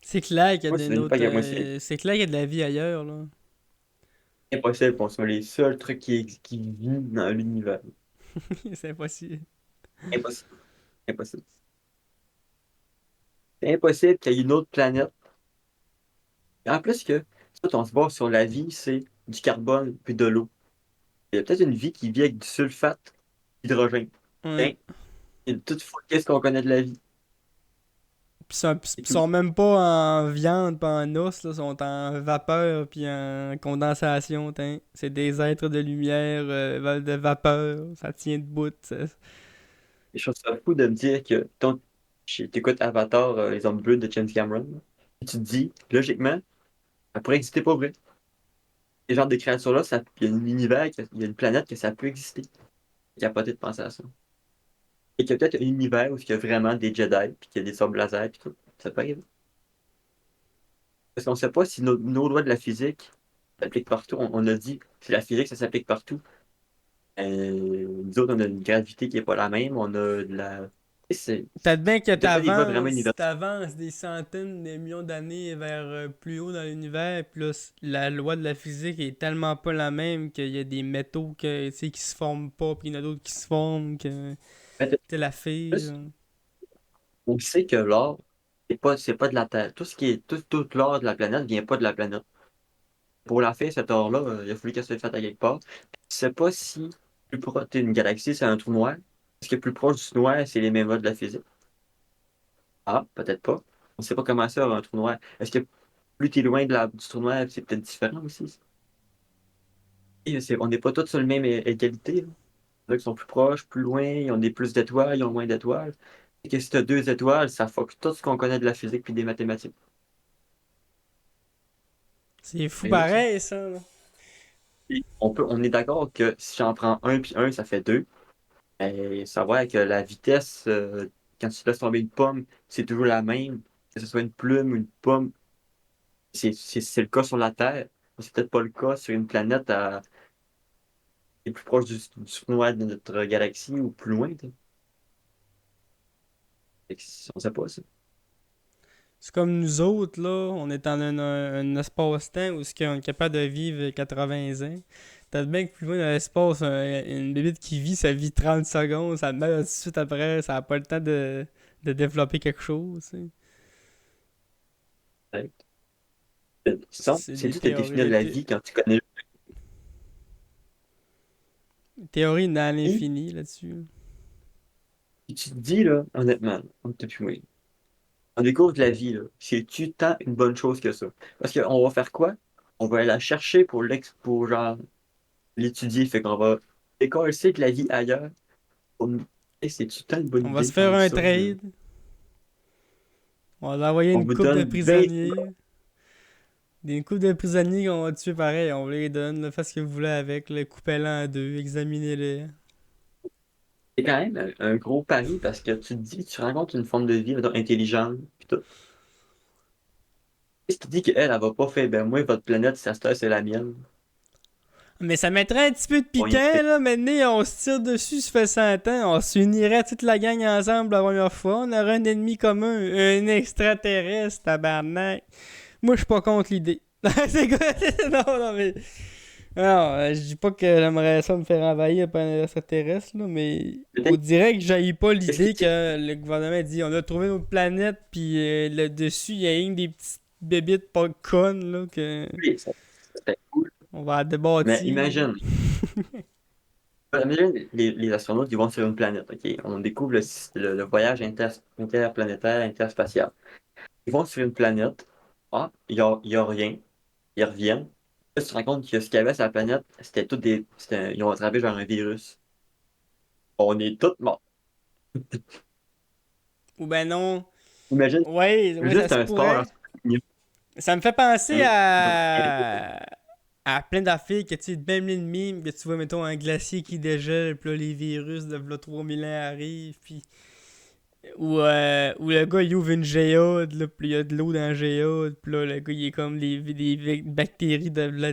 C'est clair qu'il y a Moi, c'est même pas moi, c'est c'est clair qu'il y a de la vie ailleurs, là. impossible qu'on soit les seuls trucs qui vivent dans l'univers. C'est impossible. Impossible. Impossible. C'est impossible qu'il y ait une autre planète. Et en plus que, ça, on se base sur la vie, c'est du carbone puis de l'eau. Il y a peut-être une vie qui vit avec du sulfate d'hydrogène. Ouais. Hein? Et toutefois, qu'est-ce qu'on connaît de la vie? Pis C'est ils tout. sont même pas en viande, pas en os, là, ils sont en vapeur puis en condensation, t'in. C'est des êtres de lumière, de vapeur, ça tient debout, ça. Et je trouve ça fou de me dire que t'écoutes Avatar, les hommes bleus de James Cameron, là, et tu te dis, logiquement, ça pourrait exister pour vrai. Ces genres de créatures-là, il y a un univers, il y a une planète que ça peut exister. Capoté de penser à ça. Et qu'il y a peut-être un univers où il y a vraiment des Jedi, puis qu'il y a des sabres laser, puis tout. Ça peut arriver. Parce qu'on ne sait pas si nos lois de la physique s'appliquent partout. On a dit que la physique, ça s'applique partout. Nous autres, on a une gravité qui n'est pas la même. On a de la. Peut-être bien que C'est peut-être pas des lois vraiment universelles. t'avances des centaines de millions d'années vers plus haut dans l'univers, puis là, la loi de la physique est tellement pas la même qu'il y a des métaux que, tu sais, qui se forment pas, puis il y en a d'autres qui se forment, que Mais de t'es la fille, plus, genre. on sait que l'or, c'est pas de la Terre. Tout ce qui est. Tout l'or de la planète vient pas de la planète. Pour la faire, cet or-là, il a fallu qu'elle soit faite à quelque part. Je sais pas si plus proche d'une galaxie, c'est un trou noir. Est-ce que plus proche du trou noir, c'est les mêmes lois de la physique? Ah, peut-être pas. On sait pas comment ça, un trou noir. Est-ce que plus t'es loin du trou noir, c'est peut-être différent aussi? Et on n'est pas tous sur la même égalité, là. Il y en a qui sont plus proches, plus loin, ils ont des plus d'étoiles, ils ont moins d'étoiles. Et que si t'as 2 étoiles, ça fuck tout ce qu'on connaît de la physique puis des mathématiques. C'est fou Arrivé, ça. pareil, ça, là. Et on est d'accord que si j'en prends un puis un, ça fait deux. Et savoir que la vitesse, quand tu laisses tomber une pomme, c'est toujours la même, que ce soit une plume ou une pomme, c'est le cas sur la Terre. C'est peut-être pas le cas sur une planète qui est plus proche du trou noir de notre galaxie ou plus loin, t'sais. Fait que on sait pas ça. C'est comme nous autres, là, on est en un espace-temps où on est capable de vivre 80 ans. Peut-être bien que plus loin dans l'espace, une bébite qui vit, ça vit 30 secondes, ça meurt tout de suite après, ça n'a pas le temps de développer quelque chose, tu sais. Fait C'est c'est des dur de définir la vie quand tu connais. théories dans Et l'infini là-dessus. tu te dis, là, honnêtement, on t'a plus loin. On découvre de la vie, là. C'est-tu tant une bonne chose que ça? Parce qu'on va faire quoi? On va aller la chercher pour genre, l'étudier. Fait qu'on va décoller de la vie ailleurs. Et c'est-tu tant une bonne On va idée se de faire faire un ça? trade. On va envoyer On une vous coupe de donne 20. prisonniers. Des coupes de prisonniers qu'on va tuer pareil, on vous les donne, là, faites ce que vous voulez avec, coupez-les en deux, examinez-les. C'est quand même un gros pari parce que tu te dis, tu rencontres une forme de vie mettons, intelligente, puis tout. Si tu te dis qu'elle, elle va pas faire, ben moi, votre planète, ça se trouve, c'est la mienne. Mais ça mettrait un petit peu de Bon, rien piquant, fait. là. Maintenant, on se tire dessus, ça fait 100 ans. On s'unirait toute la gang ensemble la première fois. On aurait un ennemi commun, un extraterrestre, tabarnak. Moi, je suis pas contre l'idée. C'est quoi? Non, non, mais. Non, je dis pas que j'aimerais ça me faire envahir par un extraterrestre, là, mais on Peut-être dirait que j'haïs pas qu'est-ce qui l'idée tire que le gouvernement dit on a trouvé notre planète, puis là dessus, il y a rien que des petites bébites pas connes, là, que plus, ça serait cool. on va Mais débattre. imagine les astronautes qui vont sur une planète, OK? On découvre le voyage interplanétaire, interspatial. Ils vont sur une planète, ah, il y a rien, ils reviennent. Là, tu te rends compte que ce qu'il y avait sur la planète, c'était tout ils ont attrapé genre un virus. On est tous morts. Ou ben non. Imagine, Ouais, ouais, ça juste se un sport, pourrait. genre, Ça me fait penser hein, donc, à plein d'affaires que tu sais, même les mimes, que tu vois, mettons, un glacier qui dégèle, puis là, les virus de là, 3000 ans arrivent, puis. Ou le gars, il ouvre une géode, là, puis il y a de l'eau dans la géode, puis là, le gars, il est comme des bactéries de là.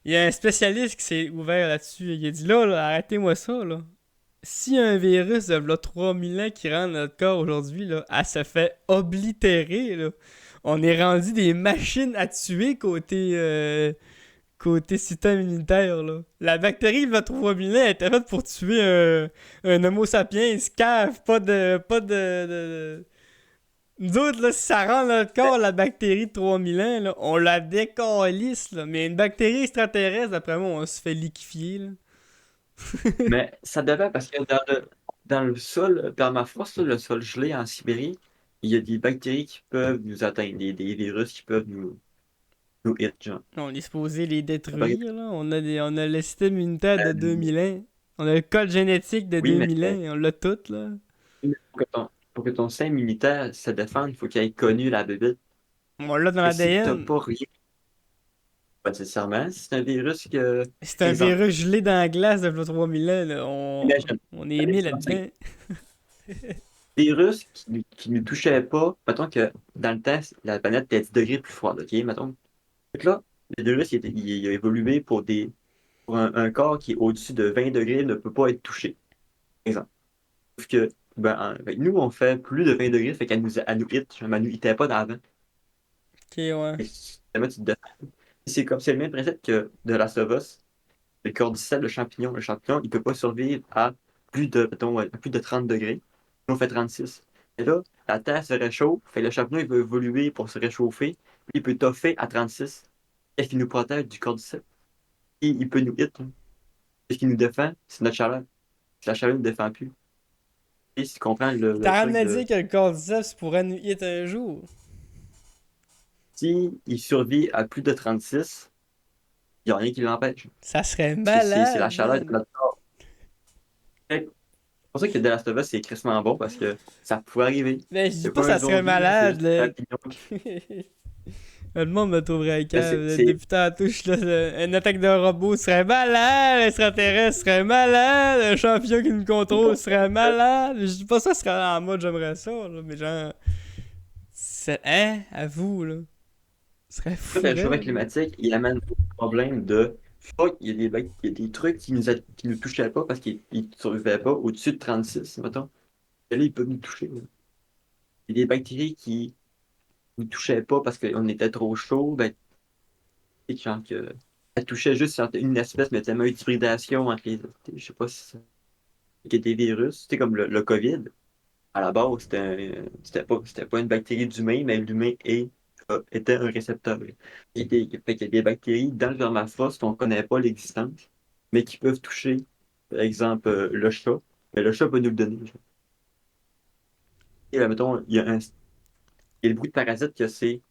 Il y a un spécialiste qui s'est ouvert là-dessus, il a dit là, arrêtez-moi ça, là. S'il y a un virus de là, 3000 ans qui rentre dans notre corps aujourd'hui, là, elle se fait oblitérer, là. On est rendu des machines à tuer côté système immunitaire, là. La bactérie, le 3000 ans, elle était faite pour tuer un Homo sapiens cave, Nous autres, là, si ça rentre dans notre corps, la bactérie de 3000 ans, là, on la décalisse, là. Mais une bactérie extraterrestre, d'après moi, on se fait liquéfier, là. mais ça devait parce que dans le sol permafrost, là, le sol gelé en Sibérie, il y a des bactéries qui peuvent nous atteindre, des virus qui peuvent nous hit, genre. On est supposé les Ça peut arriver. détruire, là. On a le système immunitaire de 2000 ans. On a le code génétique de Oui, mais 2000 ans. On l'a tout, là. pour que ton système immunitaire se défende, il faut qu'il ait connu la bébête. On l'a dans Que si t'as l'ADN. pas rien, pas nécessairement, si c'est un virus que, C'est un exemple, virus gelé dans la glace de 3000 ans, là. imagine, On est un aimé exemple, c'est là-dedans. virus qui ne touchait pas, mettons que dans le temps, la planète était 10 degrés plus froide, ok, mettons. Donc là, le virus, il a évolué pour un corps qui est au-dessus de 20 degrés ne peut pas être touché, par exemple. Sauf que, fait que nous, on fait plus de 20 degrés, fait qu'elle nous hit, genre, elle nous hitait pas d'avant. Ok, ouais. Et finalement, tu te défends. C'est le même principe que de la of Us, le cordyceps, le champignon. Le champignon, il peut pas survivre à mettons, à plus de 30 degrés. Nous, on fait 36. Et là, la Terre se réchauffe, fait que le champignon, il va évoluer pour se réchauffer, puis il peut toffer à 36. Qu'est-ce qui nous protège du cordyceps? Et il peut nous hit, hein. Qu'est-ce qui nous défend? C'est notre chaleur. Si la chaleur ne nous défend plus. Et si tu comprends le T'as truc ramené à de dire que le cordyceps pourrait nous hit un jour. si il survit à plus de 36, il n'y a rien qui l'empêche. Ça serait Parce que c'est la malade, chaleur de man. notre corps. C'est pour ça que The Last of Us, c'est crissement bon parce que ça pourrait arriver. Mais je dis C'est pas pas un ça serait zombie, là, c'est malade, juste un là. champignon. Le monde me trouverait Là, c'est, calme. c'est- Depuis tantôt, je suis là. Une attaque d'un robot serait malade. L'extraterrestre serait malade. Un champion qui nous contrôle serait malade. Je dis pas ça serait en mode j'aimerais ça, là. Mais genre. Hein? À vous, là. Ce serait le fou, réchauffement raide. climatique, il amène au problème de. Fuck, il y a des trucs qui nous touchaient pas parce qu'ils ne survivaient pas au-dessus de 36, mettons. Et là, ils peuvent nous toucher, là. Il y a des bactéries qui ne nous touchaient pas parce qu'on était trop chaud. Ben, genre que. Elle touchait juste une espèce, mais tellement eu d'hybridation entre les. Je sais pas si ça. Il y a des virus, tu sais, comme le COVID. À la base, c'était pas une bactérie d'humain, mais l'humain était un récepteur. Fait qu'il y a des bactéries dans le permafrost qu'on ne connaît pas l'existence, mais qui peuvent toucher, par exemple, le chat. Mais le chat peut nous le donner, genre. Et là, mettons, il y a le bruit de parasite que c'est,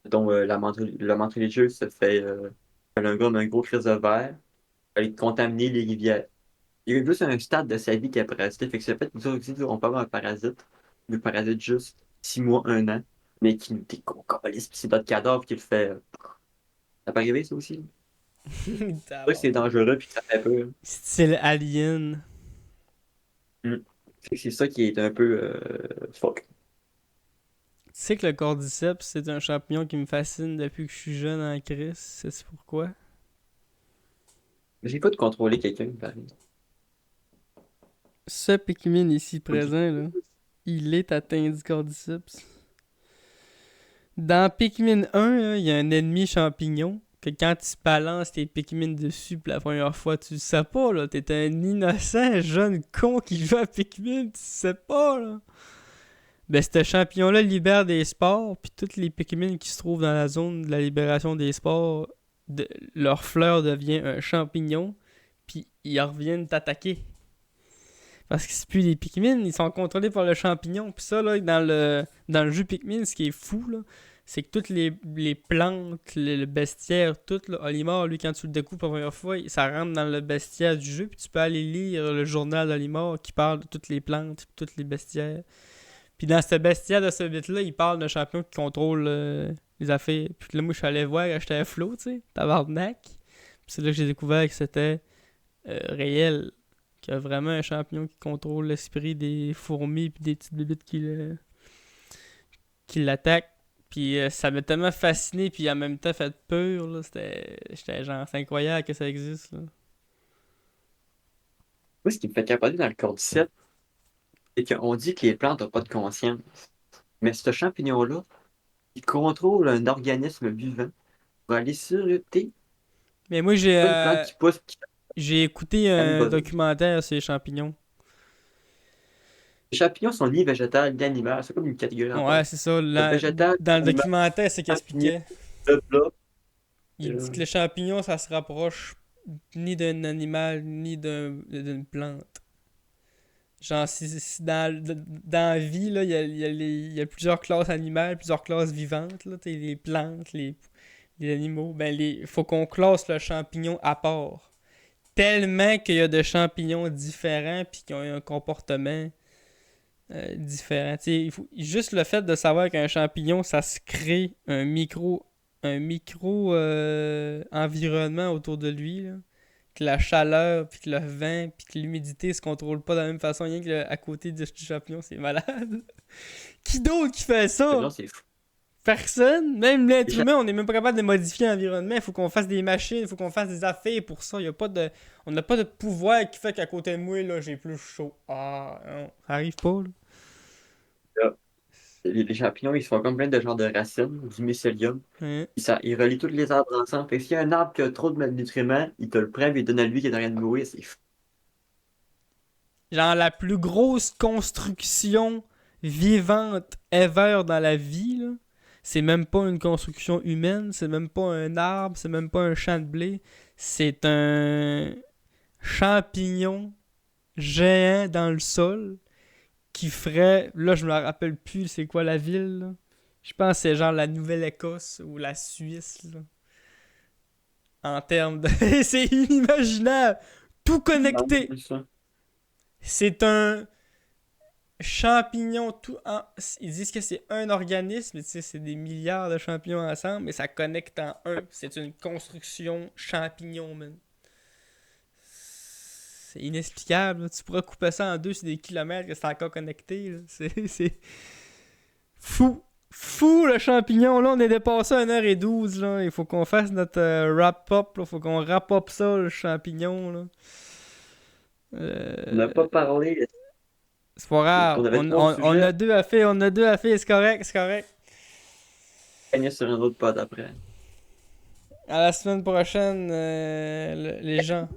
mettons, la menthe religieuse se fait, elle a un gros crise de verre, elle est contaminer les rivières. Il y a juste un stade de sa vie qui est parasité. Fait que c'est fait, nous autres aussi, on peut avoir un parasite, le parasite juste 6 mois, 1 an, mais qui nous décocolisse, puis c'est notre cadavre qui le fait. Ça peut arriver, ça aussi. C'est vrai que c'est Tabarnak. dangereux, puis que ça fait peur. Style Alien. Mm. Fait que c'est ça qui est un peu fuck. Tu sais que le cordyceps, c'est un champignon qui me fascine depuis que je suis jeune en Chris. C'est pourquoi? J'ai pas de contrôler quelqu'un, pareil. Ce Pikmin ici Pas du présent, là, il est atteint du cordyceps. Dans Pikmin 1, là, il y a un ennemi champignon que quand tu balances tes Pikmin dessus pour la première fois, tu le sais pas, là. T'es un innocent jeune con qui joue à Pikmin, tu sais pas, là. Ben, ce champignon-là libère des spores, puis tous les Pikmin qui se trouvent dans la zone de la libération des spores, leur fleur devient un champignon, puis ils reviennent t'attaquer. Parce que c'est plus des Pikmin, ils sont contrôlés par le champignon. Puis ça, là, dans le jeu Pikmin, ce qui est fou, là, c'est que toutes les plantes, le bestiaire, tout, là, Olimar, lui, quand tu le découpes pour la première fois, ça rentre dans le bestiaire du jeu, puis tu peux aller lire le journal d'Olimar qui parle de toutes les plantes, puis toutes les bestiaires. Puis dans ce bestiaire de ce bit-là, il parle d'un champion qui contrôle les affaires. Puis là, moi, je suis allé voir quand j'étais à flot, tu sais, tabarnak. Puis c'est là que j'ai découvert que c'était réel. Qu'il y a vraiment un champignon qui contrôle l'esprit des fourmis puis des petites bébites qui l'attaquent. Puis ça m'a tellement fasciné puis en même temps fait peur, là. J'étais genre, c'est incroyable que ça existe, là. Moi, ce qui me fait capoter dans le code 7, c'est qu'on dit que les plantes n'ont pas de conscience. Mais ce champignon-là, il contrôle un organisme vivant pour aller sureter. Mais moi, C'est pas une plante qui pousse, qui j'ai écouté un cannibale. documentaire sur les champignons. Les champignons sont ni végétal ni animal. C'est comme une catégorie à Ouais, part. c'est ça. Le végétal, Dans le l'animal, documentaire, c'est qu'il champignon, expliquait. le plat. Il dit que le champignon, ça se rapproche ni d'un animal, ni d'une plante. Genre, si dans la vie, là, il y a plusieurs classes animales, plusieurs classes vivantes, là, les plantes, les animaux. Ben, faut qu'on classe le champignon à part. Tellement qu'il y a de champignons différents, puis qui ont un comportement différent. Juste le fait de savoir qu'un champignon, ça se crée un micro environnement autour de lui, là. Que la chaleur, puis que le vent, puis que l'humidité se contrôle pas de la même façon, rien que à côté du champignon, c'est malade. Qui d'autre qui fait ça? Non, c'est fou. Personne. Même Les l'être cha- humain, on n'est même pas capable de modifier l'environnement. Il faut qu'on fasse des machines, il faut qu'on fasse des affaires pour ça. On n'a pas de pouvoir qui fait qu'à côté de moi, là, j'ai plus chaud. Ah, non, ça arrive pas, là. les champignons, ils sont comme plein de genres de racines, du mycélium. Hein? Ils relient tous les arbres ensemble. Fait que s'il y a un arbre qui a trop de nutriments, il te le prend et il donne à lui qui est en train de mourir. C'est fou. Genre la plus grosse construction vivante ever dans la vie, là. C'est même pas une construction humaine, c'est même pas un arbre, c'est même pas un champ de blé. C'est un champignon géant dans le sol qui ferait. Là, je me rappelle plus c'est quoi la ville, là. Je pense que c'est genre la Nouvelle-Écosse ou la Suisse, là. En termes de. C'est inimaginable! Tout Non, connecté! c'est ça. C'est un champignon ils disent que c'est un organisme, mais tu sais, c'est des milliards de champignons ensemble, mais ça connecte en un. C'est une construction champignon, man. C'est inexplicable, là. Tu pourrais couper ça en deux sur des kilomètres que c'est encore connecté, là. C'est fou. Fou le champignon, là, on est dépassé à 1h12, là. Il faut qu'on fasse notre wrap-up, là. Faut qu'on wrap-up ça, le champignon, là. On n'a pas parlé. C'est pas grave. On avait trois On sujets. a deux à faire, c'est correct, c'est correct. Gagner sur un autre pod après. À la semaine prochaine, les gens.